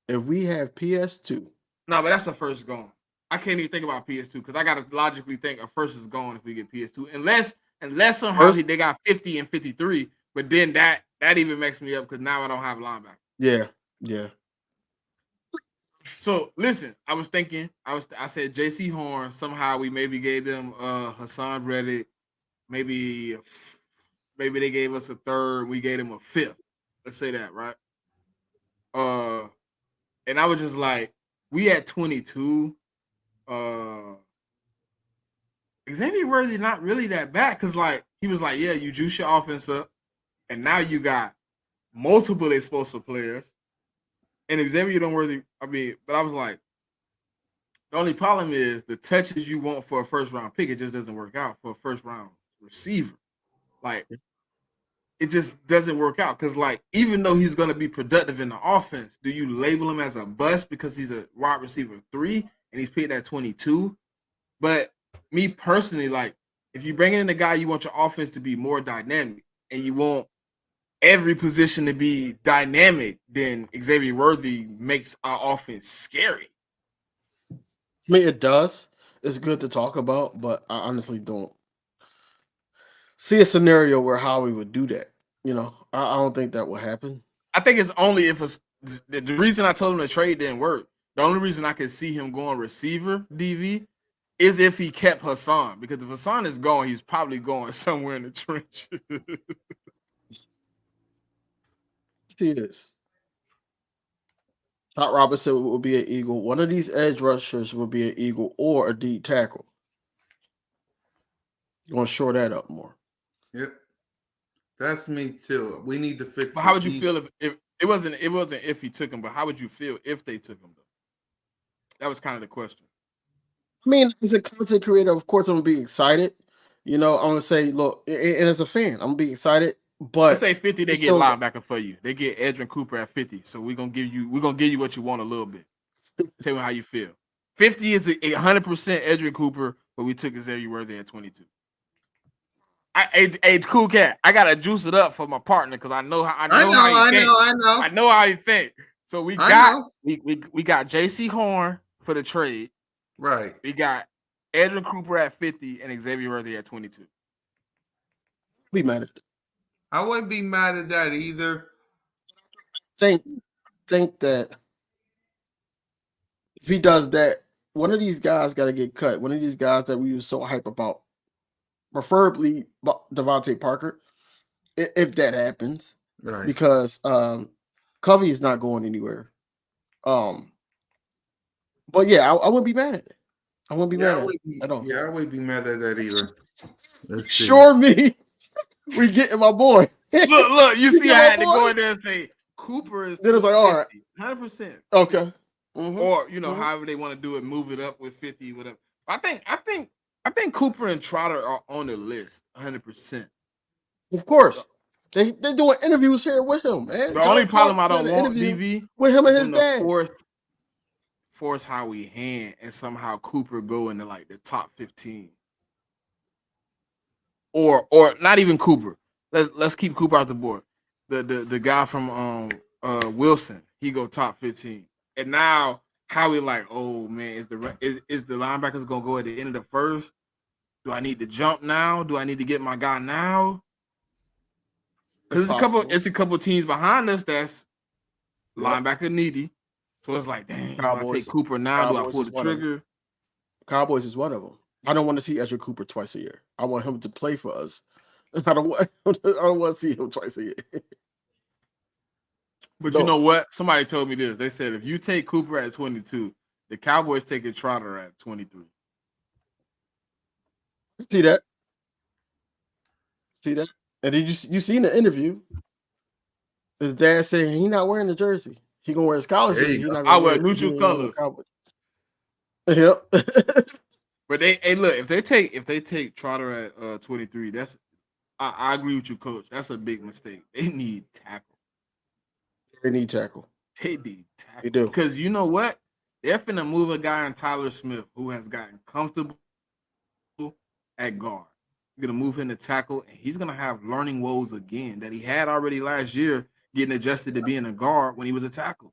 if we have PS2, No, but that's a first gone. I can't even think about PS2 because I gotta logically think a first is gone if we get PS2, unless somehow first, they got 50 and 53. But then that even makes me up because now I don't have linebacker. yeah, yeah. So listen, I said J.C. Horn. Somehow we maybe gave them Hassan Reddick. Maybe maybe they gave us a third. We gave them a fifth. Let's say that, right? Uh, and I was just like, we at 22. Uh, Xavier Worthy not really that bad because like he was like, yeah, you juice your offense up, and now you got multiple explosive players. And Xavier don't worthy. I mean, but I was like, the only problem is the touches you want for a first round pick. It just doesn't work out for a first round receiver. Like it just doesn't work out because like even though he's going to be productive in the offense, do you label him as a bust because he's a wide receiver 3 and he's paid at 22? But me personally, like if you bring in a guy, you want your offense to be more dynamic and you want every position to be dynamic, then Xavier Worthy makes our offense scary. I mean, it does. It's good to talk about, but I honestly don't see a scenario where Howie would do that. I don't think that will happen. I think it's only if it's the reason I told him the trade didn't work. The only reason I could see him going receiver DV is if he kept Hassan because if Hassan is gone, he's probably going somewhere in the trench. He is. Todd Robinson will be an Eagle. One of these edge rushers will be an Eagle or a D tackle. You're gonna shore that up more. Yep. That's me too. We need to fix But the how would you D. feel if it wasn't if he took him, but how would you feel if they took him though? That was kind of the question. I mean, as a content creator, of course, I'm gonna be excited. I'm gonna say, look, and as a fan, I'm gonna be excited. Let's But say 50, they it's get still linebacker for you. They get Edrin Cooper at 50. So we're gonna give you what you want a little bit. Tell me how you feel. 50 is 100% Edrin Cooper, but we took Xavier Worthy at 22. Hey, cool cat. I gotta juice it up for my partner because I know how he think. I know how he think. So I know. we got J.C. Horn for the trade. Right. We got Edrin Cooper at 50 and Xavier Worthy at 22. be mad at it. I wouldn't be mad at that either. Think that if he does that, one of these guys got to get cut. One of these guys that we were so hype about, preferably Devontae Parker, if that happens, Right. because Covey is not going anywhere. But yeah, I wouldn't be mad at it. I wouldn't be Yeah, mad I at it would be. at all. Yeah, I wouldn't be mad at that either. Let's see. Sure, me, we getting my boy. Look, you see, get I my had to boy? go in there and say Cooper is Then it's like, all right, 100%. okay, Or however they want to do it, move it up with 50, whatever. I think Cooper and Trotter are on the list 100%. of course. They're doing interviews here with him, man. The John only problem Clark I did don't an want, interview DV, with him is and his them to dad. force Howie hand and somehow Cooper go into like the top 15. Or not even Cooper. Let's keep Cooper out the board. The guy from Wilson, he go top 15. And now Howie like, oh man, is the linebackers gonna go at the end of the first? Do I need to jump now? Do I need to get my guy now? It's Because possible. it's a couple teams behind us that's Yep. linebacker needy. So it's like, dang, do I take Cowboys. Cooper now? Do I Cowboys pull is the one of them. trigger? Cowboys is one of them. I don't want to see Ezra Cooper twice a year. I want him to play for us. I don't want to see him twice a year. But you No, know what? Somebody told me this. They said if you take Cooper at 22, the Cowboys take a Trotter at 23. see that. See that. And did you seen the interview? His dad saying he not wearing the jersey. He gonna wear his college There jersey. you He go. not gonna I wear wear it. He neutral ain't wearing no colors. Cowboys. Yep. But look, if they take Trotter at 23, I agree with you, coach. That's a big mistake. They need tackle. They need tackle. They need They tackle. do. Because you know what? They're finna move a guy in Tyler Smith who has gotten comfortable at guard. You're gonna move him to tackle, and he's gonna have learning woes again that he had already last year, getting adjusted to being a guard when he was a tackle.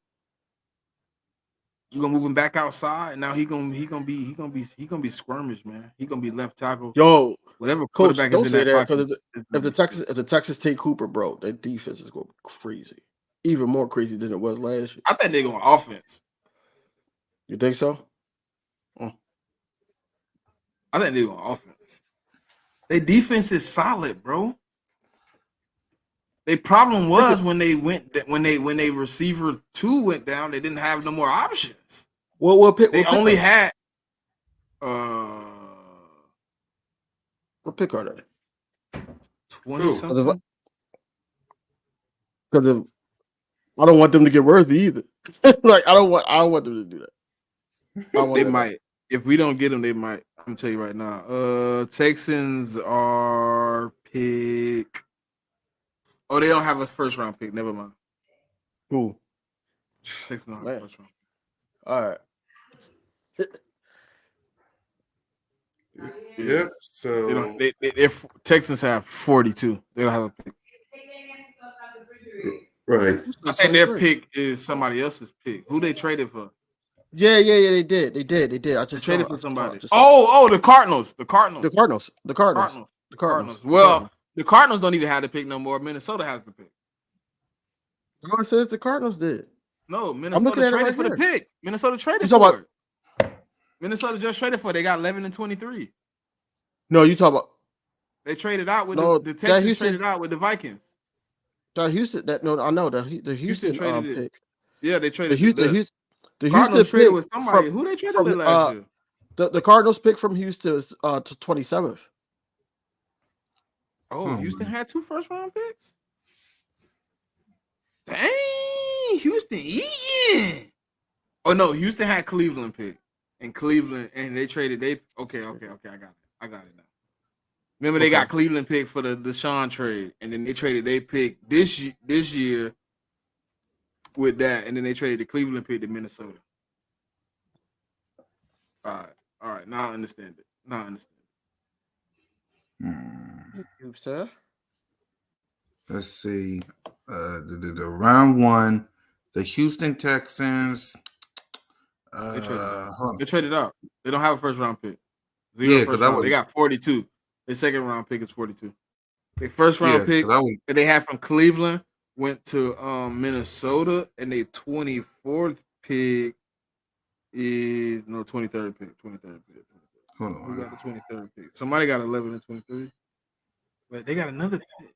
You gonna move him back outside, and now he gonna be skirmish, man. He gonna be left tackle. Yo, Whatever coach, quarterback is don't in say that that pocket because is if gonna the be Texas scared. if the Texas take Cooper, bro, that defense is gonna be crazy. Even more crazy than it was last year. I think they're going offense. You think so? Mm. I think they on offense. Their defense is solid, bro. Their problem was when they receiver 2 went down, they didn't have no more options. What pick? They What pick only are they? had uh What pick are they? 20 Who? something. Because I don't want them to get worthy either. Like I don't want them to do that. I don't want They that. might. If we don't get them, they might. I'm gonna tell you right now. Texans are pick. Oh, they don't have a first round pick. Never mind. Cool. Texans don't have a Man. first round. All right. Yeah. Yep. They So don't. If Texans have 42, they don't have a pick. right. I think their pick is somebody else's pick. Who they traded for? Yeah. They did. I They just saw traded it. for I just saw it. somebody. Just saw it. Oh, the Cardinals. The The Cardinals. Cardinals. The Cardinals. Cardinals. The Cardinals. Cardinals. The Well, Cardinals. the Cardinals don't even have the pick no more. Minnesota has the pick. I said the Cardinals did. No, I'm looking Minnesota at it traded right for the here. pick. Minnesota You traded talk for about it. Minnesota just traded for it. They got 11 and 23. no. You talk about They traded out with no. the That Texans Houston. traded out with the Vikings. That Houston. That no. I know the Houston Houston traded it. pick. Yeah, they The traded Houston. The Houston Cardinals traded pick with somebody. Who they traded with from last year? the Cardinals pick from Houston is to 27th. Oh, Oh Houston man. had 2 first-round picks. Dang, Houston eating. Oh no, Houston had Cleveland pick, and Cleveland, and they traded. Okay. I got it now. Remember, they Okay. got Cleveland pick for the Deshaun trade, and then they traded they pick this year with that, and then they traded the Cleveland pick to Minnesota. All right. Now I understand it. Hmm. Thank you, sir. Let's see. The round one, the Houston Texans. They traded out. Hold on. They traded out. They don't have a first round pick. Zero Yeah, because first I round. was They got 42. Their second round pick is 42. Their first yeah, round because pick I was that they had from Cleveland went to Minnesota, and their 24th pick is no 23rd pick. 23rd pick. hold Who on. got the 23rd pick? Somebody got 11 and 23. But they got another pick.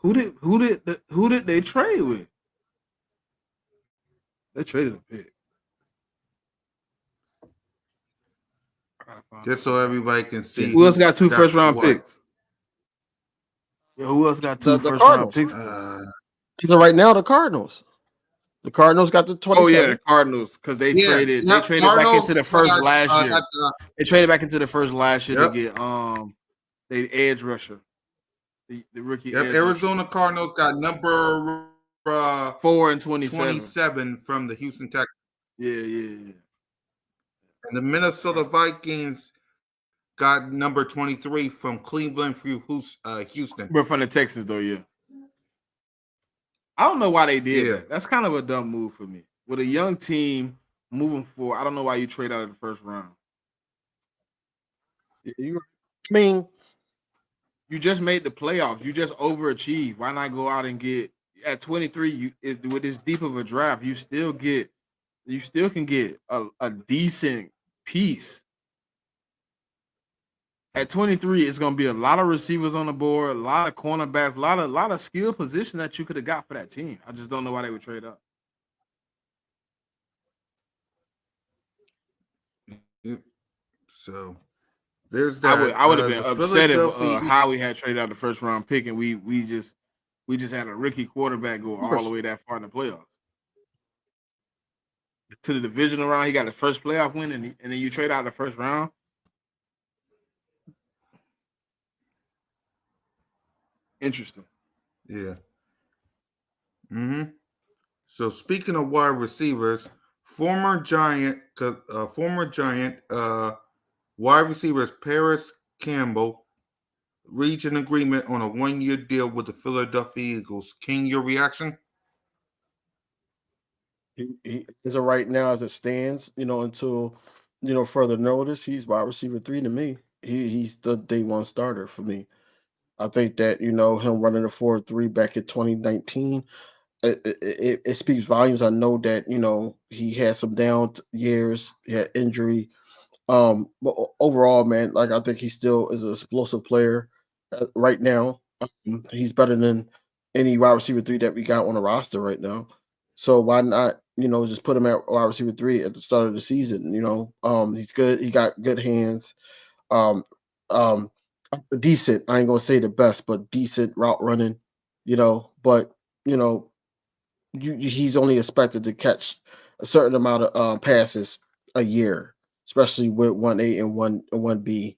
Who did they trade with? They traded a pick. I gotta find out Just who so got. everybody can see Who else who got two got first round what. picks? Yeah, who else got two The first round Cardinals. picks? So right now the Cardinals. The Cardinals got the Oh yeah, 27th. the Cardinals because they Yeah, traded. They yep. traded back into Cardinals the first last got year. They traded back into the first last year to yep. get the edge rusher, the rookie Yep. edge rusher. Arizona Cardinals got number 4 and 27. 27 from the Houston Texans. Yeah. And the Minnesota Vikings got number 23 from Cleveland through Houston. But from the Texans though, yeah. I don't know why they did Yeah. that. That's kind of a dumb move for me. With a young team moving forward, I don't know why you trade out of the first round. I mean, You just made the playoffs. You just overachieved. Why not go out and get at 23? With this deep of a draft, you still can get a decent piece. At 23, it's gonna be a lot of receivers on the board, a lot of cornerbacks, a lot of skill position that you could have got for that team. I just don't know why they would trade up. Yep. So there's that. I would have been The upset if Philadelphia Howie had traded out the first round pick and we just had a rookie quarterback go of all the course. way that far in the playoffs. To the divisional round, he got the first playoff win, and then you trade out the first round. Interesting. Yeah. So speaking of wide receivers, former Giant wide receivers Paris Campbell reached an agreement on a 1-year deal with the Philadelphia Eagles. King, your reaction? He as of right now, as it stands, until further notice, he's wide receiver 3 to me. He's the day one starter for me. I think that him running a 4-3 back in 2019. it speaks volumes. I know that he had some down years, he had injury. But overall, man, like I think he still is an explosive player right now. He's better than any wide receiver three that we got on the roster right now. So why not, just put him at wide receiver three at the start of the season? He's good. He got good hands. Um, um, decent. I ain't gonna say the best, but decent route running. But you know, he's only expected to catch a certain amount of passes a year, especially with 1A and one B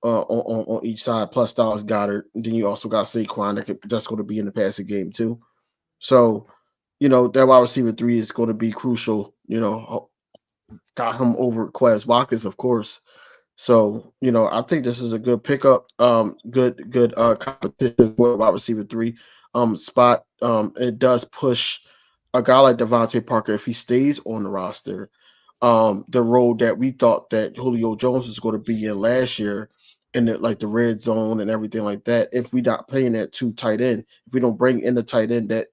on each side. Plus Styles Goddard. And then you also got Saquon that's going to be in the passing game too. So that wide receiver three is going to be crucial. Got him over Quez Watkins, of course. So, I think this is a good pickup. Good competition for wide receiver three spot. It does push a guy like Devontae Parker if he stays on the roster. The role that we thought that Julio Jones was going to be in last year in the red zone and everything like that. If we not playing that two tight end, if we don't bring in the tight end that,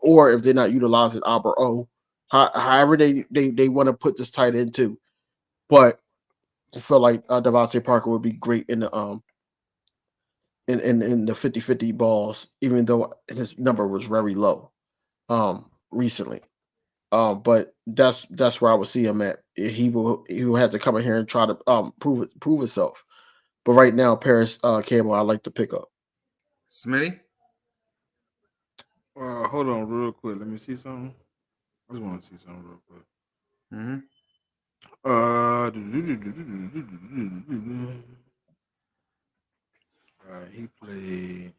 or if they're not utilizing Albert O, however they want to put this tight end too. But I feel like Devontae Parker would be great in the in the 50-50 balls, even though his number was very low recently. But that's where I would see him at. He will have to come in here and try to prove himself. But right now, Paris Campbell, I like to pick up. Smitty? Hold on, real quick. Let me see something. I just want to see something real quick. Mm-hmm. He played.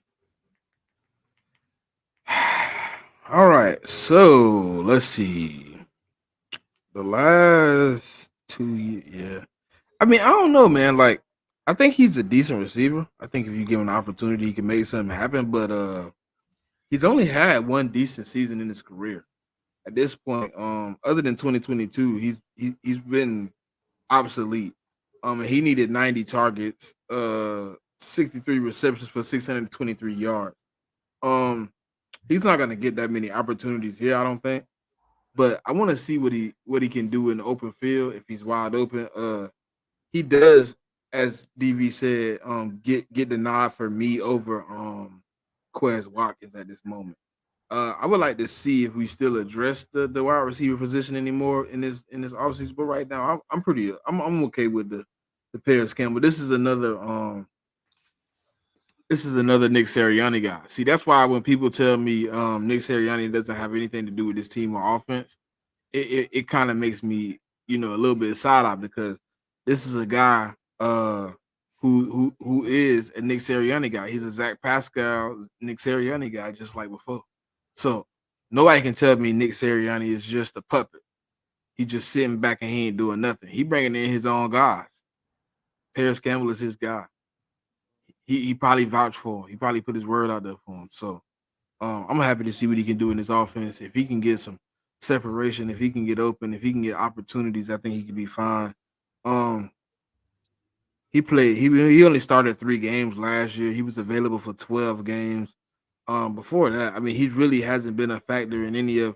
All right, so let's see. The last 2 years, yeah. I mean, I don't know, man. Like, I think he's a decent receiver. I think if you give him an opportunity, he can make something happen. But he's only had one decent season in his career. At this point, other than 2022, he's been obsolete. And he needed 90 targets, 63 receptions for 623 yards. Um, he's not gonna get that many opportunities here, I don't think. But I want to see what he can do in the open field if he's wide open. He does, as DV said, get the nod for me over Quez Watkins at this moment. I would like to see if we still address the wide receiver position anymore in this offseason. But right now, I'm okay with the Paris Campbell. This is another Nick Sirianni guy. See, that's why when people tell me Nick Sirianni doesn't have anything to do with this team or offense, it kind of makes me a little bit side eye because this is a guy who is a Nick Sirianni guy. He's a Zach Pascal Nick Sirianni guy, just like before. So nobody can tell me Nick Sirianni is just a puppet. He just sitting back and he ain't doing nothing. He bringing in his own guys. Paris Campbell is his guy. He probably vouched for him. He probably put his word out there for him. So I'm happy to see what he can do in this offense. If he can get some separation, if he can get open, if he can get opportunities, I think he could be fine. Um, he played. He only started 3 games last year. He was available for 12 games. Before that, I mean, he really hasn't been a factor in any of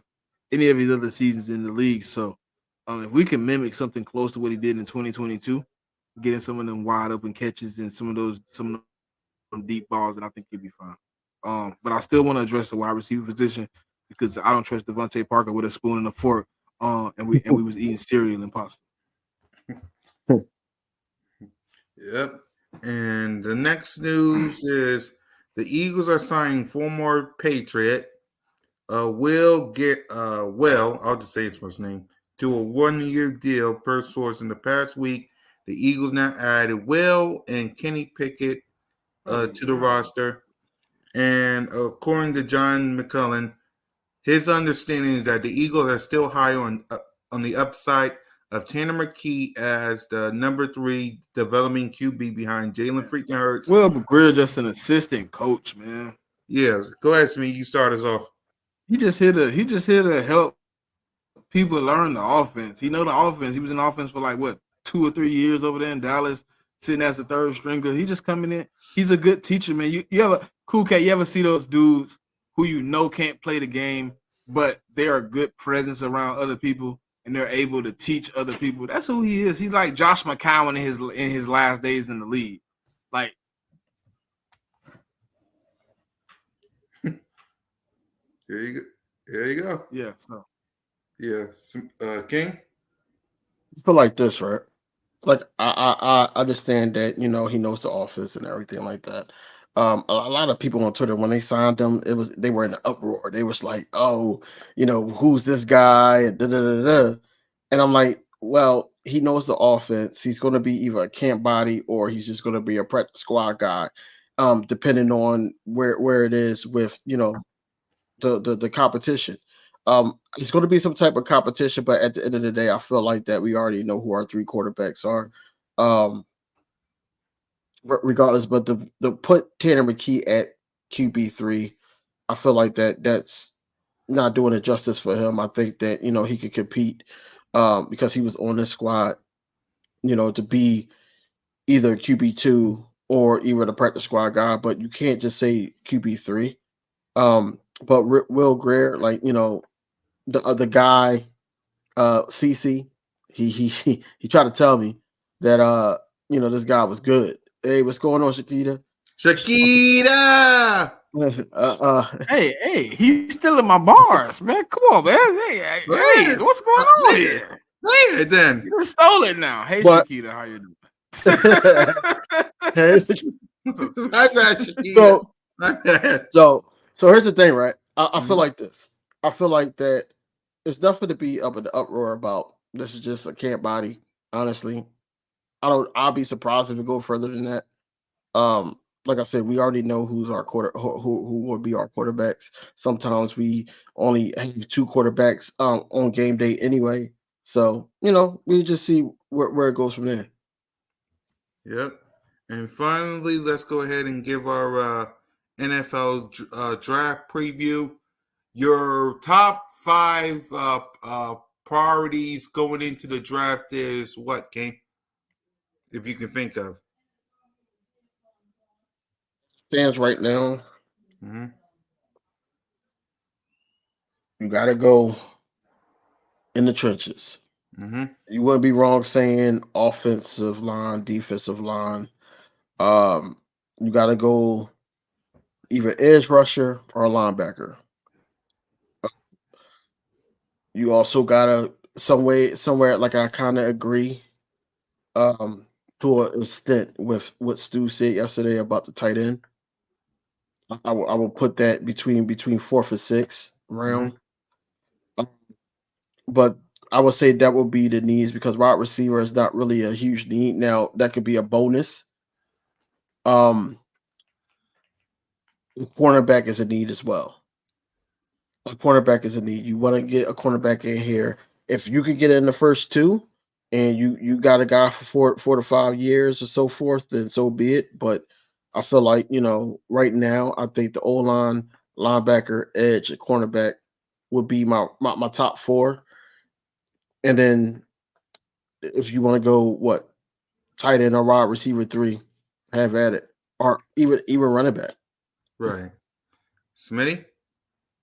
his other seasons in the league. So, if we can mimic something close to what he did in 2022, getting some of them wide open catches and some of them deep balls, and I think he'll be fine. But I still want to address the wide receiver position because I don't trust Devontae Parker with a spoon and a fork. And we was eating cereal and pasta. Yep. And the next news is the Eagles are signing former Patriot Will get I'll just say his first name to a 1-year deal per source. In the past week, the Eagles now added Will and Kenny Pickett to the roster. And according to John McCullen, his understanding is that the Eagles are still high on the upside of Tanner McKee as the number 3 developing QB behind Jalen freaking Hurts. Well, but Greer just an assistant coach, man. Yes, go ahead, Smee. You start us off. He just here to help people learn the offense. He know the offense. He was in offense for like what 2 or 3 years over there in Dallas, sitting as the third stringer. He just coming in. He's a good teacher, man. You ever cool cat? You ever see those dudes who can't play the game, but they're a good presence around other people and they're able to teach other people. That's who he is. He's like Josh McCown in his last days in the league. Like Here you go. Here you go. yeah, so Yeah, King. I feel like this, right? Like I understand that he knows the office and everything like that. A lot of people on Twitter when they signed him, they were in an uproar. They was like, "Oh, who's this guy?" and da da da da. And I'm like, well, he knows the offense. He's going to be either a camp body or he's just going to be a practice squad guy, depending on where it is with the competition. It's going to be some type of competition, but at the end of the day, I feel like that we already know who our three quarterbacks are, um, regardless. But the put Tanner McKee at QB3, I feel like that's not doing it justice for him. I think that he could compete, because he was on this squad, to be either QB2 or even a practice squad guy. But you can't just say QB3. But Will Greer, like the guy, CC, he tried to tell me that this guy was good. Hey, what's going on, Shakita? Shakita. hey, he's stealing my bars, man. Come on, man. Hey, Yes. what's going on Say it. here? Say it then. You done stole it now. Hey, but Shakita, how you doing? hey, What's up, My sis? bad, Shakita. so My bad. so here's the thing, right? I feel Mhm. like this. I feel like that it's nothing to be up in the uproar about. This is just a camp body. Honestly, I'll be surprised if it go further than that. Like I said, we already know who's our who will be our quarterbacks. Sometimes we only have two quarterbacks on game day anyway. So we just see where it goes from there. Yep. And finally, let's go ahead and give our NFL draft preview. Your top five priorities going into the draft is what, King? If you can think of. Stands right now, Mm-hmm. you got to go in the trenches. Mm-hmm. You wouldn't be wrong saying offensive line, defensive line. Um, you got to go either edge rusher or linebacker. You also gotta somewhere like I kind of agree, um to an extent with what Stu said yesterday about the tight end. I will put that between fourth and sixth Mm-hmm. round. Um, But I would say that would be the needs because wide receiver is not really a huge need. Now that could be a bonus. Um, cornerback is a need as well. A cornerback is a need. You want to get a cornerback in here. If you could get in the first two, and you got a guy for 4 to 5 years or so forth, then so be it. But I feel like right now, I think the O line, linebacker, edge, and cornerback would be my top four. And then if you want to go what tight end or wide receiver three, have at it, or even running back. Right. Smitty?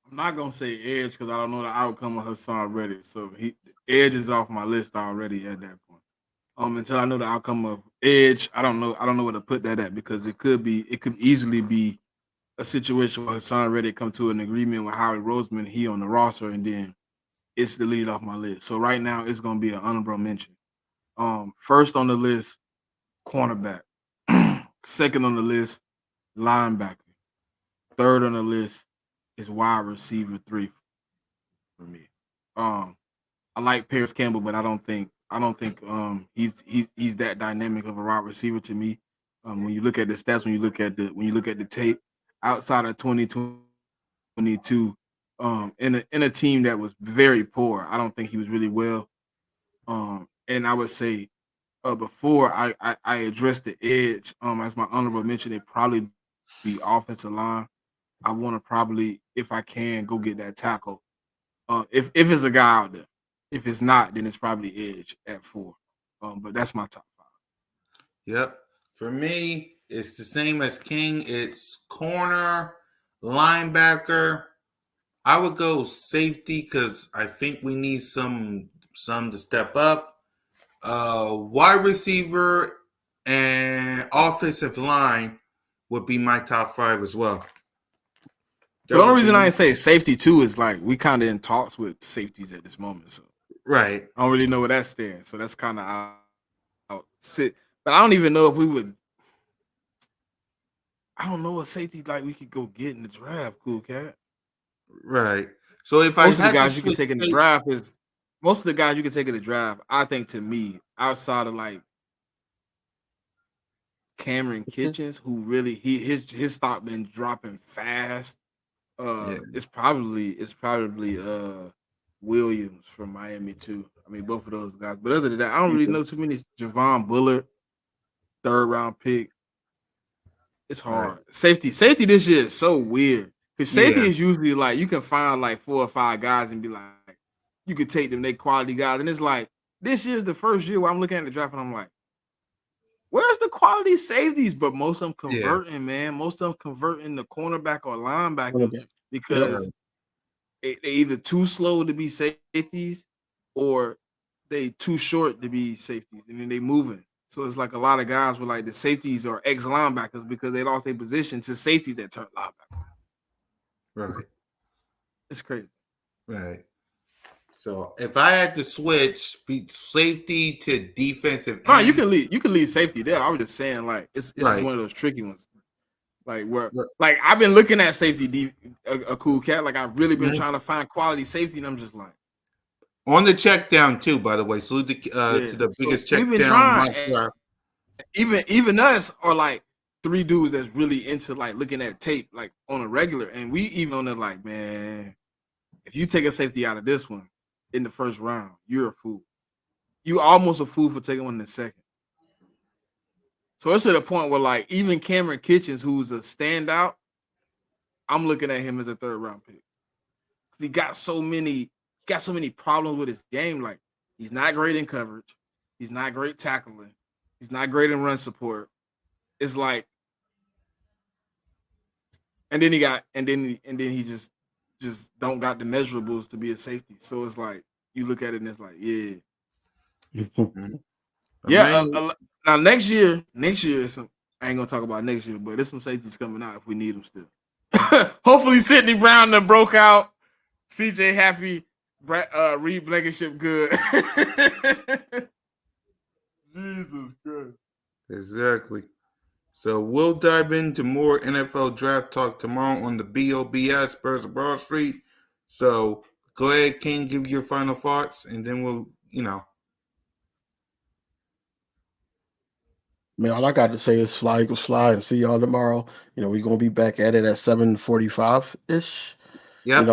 I'm not gonna say Edge because I don't know the outcome of Hassan Reddick. So Edge is off my list already at that point. Until I know the outcome of Edge, I don't know. I don't know where to put that at because it could easily be a situation where Hassan Reddick come to an agreement with Howie Roseman, he on the roster, and then it's deleted off my list. So right now it's gonna be an honorable mention. First on the list, cornerback. Second on the list, linebacker. Third on the list is wide receiver three for me. Um, I like Paris Campbell, but I don't think he's that dynamic of a wide receiver to me. When you look at the stats, when you look at the tape, outside of 2022, in a team that was very poor, I don't think he was really well. And I would say before I addressed the edge as my honorable mention, it probably be offensive line. I want to probably, if I can, go get that tackle. If it's a guy out there. If it's not, then it's probably edge at four. But that's my top five. Yep. For me, it's the same as King. It's corner, linebacker. I would go safety because I think we need some to step up. Wide receiver and offensive line would be my top five as well. But the That only would reason I be ain't say safety too is like we kind of in talks with safeties at this moment, so right. I don't really know where that stands. So that's kind of out sit. But I don't even know if we would. I don't know what safety like we could go get in the draft. Cool cat. Right. So if I Most of the had to guys you can switch take in the state, draft is most of the guys you can take in the draft. I think to me, outside of like Cameron Kitchens, who really his stock been dropping fast. yeah, It's probably Williams from Miami too. I mean, both of those guys. But other than that, I don't really Okay. know too many. Javon Bullard, third round pick. It's right. hard. Safety this year is so weird. Because safety Yeah, is usually like you can find like 4 or 5 guys and be like, you could take them, they quality guys. And it's like this year's the first year where I'm looking at the draft and I'm like, where's the quality safeties? But most of them yeah, converting, man. Most of them converting the cornerback or linebacker Quarterback. Yep. because they either too slow to be safeties or they too short to be safeties, and then they moving. So it's like a lot of guys were like the safeties are ex linebackers because they lost their position to safeties that turned linebacker. right, It's crazy. right. So if I had to switch be safety to defensive No, end, you can leave safety there. I was just saying like it's just right, one of those tricky ones. Like where right. like I've been looking at safety a cool cat. Like I've really been Mhm. trying to find quality safety, and I'm just like, On the check down too. By the way, salute yeah. to the So biggest we've check been down trying. mock draft. Even us are like 3 dudes that's really into like looking at tape like on a regular, and we even on it like, man, if you take a safety out of this one in the first round, you're a fool. You almost a fool for taking one in the second. So it's to the point where like even Cameron Kitchens, who's a standout, I'm looking at him as a third round pick because he got so many problems with his game. Like he's not great in coverage, he's not great tackling, he's not great in run support. It's like and then he just don't got the measurables to be a safety. So it's like you look at it and it's like, yeah, Mhm. I yeah. mean, Now next year is some. I ain't gonna talk about next year, but there's some safeties coming out if we need them still. Hopefully, Sidney Brown that broke out. CJ Happy, Reed Blankenship good. Jesus Christ. exactly. So we'll dive into more NFL draft talk tomorrow on the B.O.B.S. Birds of Broad Street. So go ahead, King, give your final thoughts, and then we'll. Man, all I got to say is fly, Eagles fly, and see y'all tomorrow. We're gonna be back at it at 7:45 ish. Yep,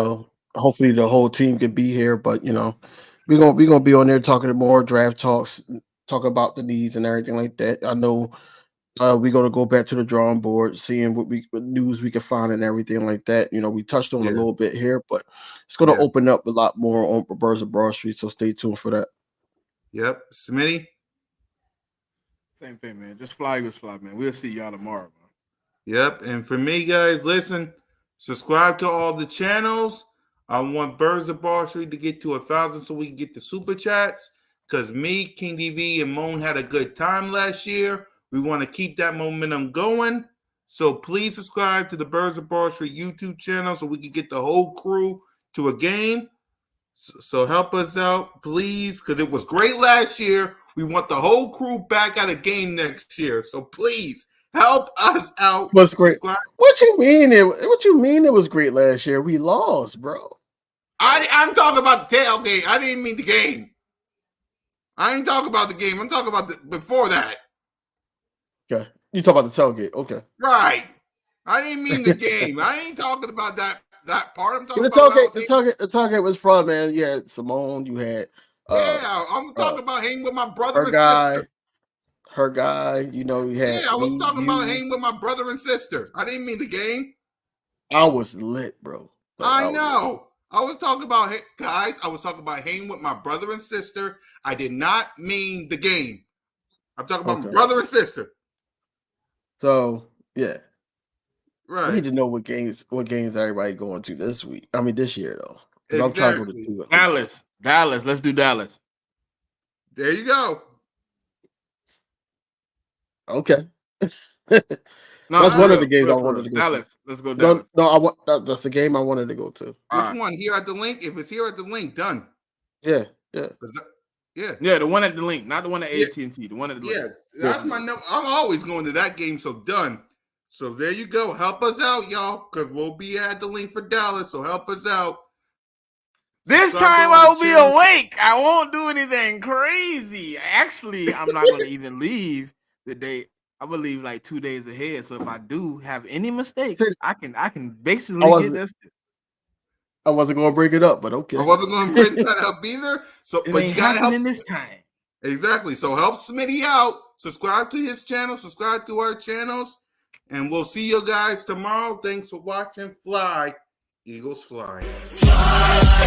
Hopefully the whole team can be here, but we're gonna be on there talking more draft talks, talk about the needs and everything like that. I know we're gonna go back to the drawing board, seeing what news we can find and everything like that. We touched on a yeah, little bit here, but it's gonna yeah, open up a lot more on Birds of Broad Street. So stay tuned for that. yep. Smitty? Same thing, man. Just fly, Eagles fly, man. We'll see y'all tomorrow, man. Yep. And for me, guys, listen, subscribe to all the channels. I want Birds of Broad Street to get to 1,000 so we can get the super chats. Because me, King DV, and Moan had a good time last year. We want to keep that momentum going. So please subscribe to the Birds of Broad Street YouTube channel so we can get the whole crew to a game. So help us out, please, because it was great last year. We want the whole crew back at a game next year. So please help us out. Was great. Subscribe. What you mean? What you mean? It was great last year. We lost, bro. I'm talking about the tailgate. I didn't mean the game. I ain't talking about the game. I'm talking about before that. Okay, you talk about the tailgate. Okay, Right. I didn't mean the game. I ain't talking about that part. I'm talking the about when I tailgate, was the here. tailgate, the tailgate was fun, man. You had Simone. You had uh Yeah, I'm uh talking about hanging with my brother her and sister. guy, her guy. You Yeah, had I was me, talking about you. hanging with my brother and sister. I didn't mean the game. I was lit, bro. Like I I was lit. know. I was talking about guys. I was talking about hanging with my brother and sister. I did not mean the game. I'm talking about my Okay, brother and sister. so yeah, I Right. need to know what games everybody going to this week. I mean this year though, because I'm trying to go to Exactly. 2 at least. Dallas. Let's do Dallas. There you go. Okay. No, That's for one of All the real, games I wanted to go to. Dallas. Let's go No, Dallas. no, I want that's the game I wanted to go to. All Which right. one? Here at the link? If it's here at the link, done. Yeah, yeah. 'Cause that- yeah. Yeah, the one at the link, not the one at Yeah. AT&T. The one at the link. Yeah. That's my number. I'm always going to that game, so done. So there you go. Help us out, y'all, because we'll be at the link for Dallas. So help us out. This Subscribe to time all the I'll be channels. awake. I won't do anything crazy. Actually, I'm not going to even leave the day. I will leave like 2 days ahead. So if I do have any mistakes, I can basically get wasn't this. I wasn't gonna bring it up, but okay. I wasn't going to bring that up either. So, It but you ain't got to help. happening this time. Exactly. So help Smitty out. Subscribe to his channel. Subscribe to our channels. And we'll see you guys tomorrow. Thanks for watching. Fly, Eagles fly. Fly,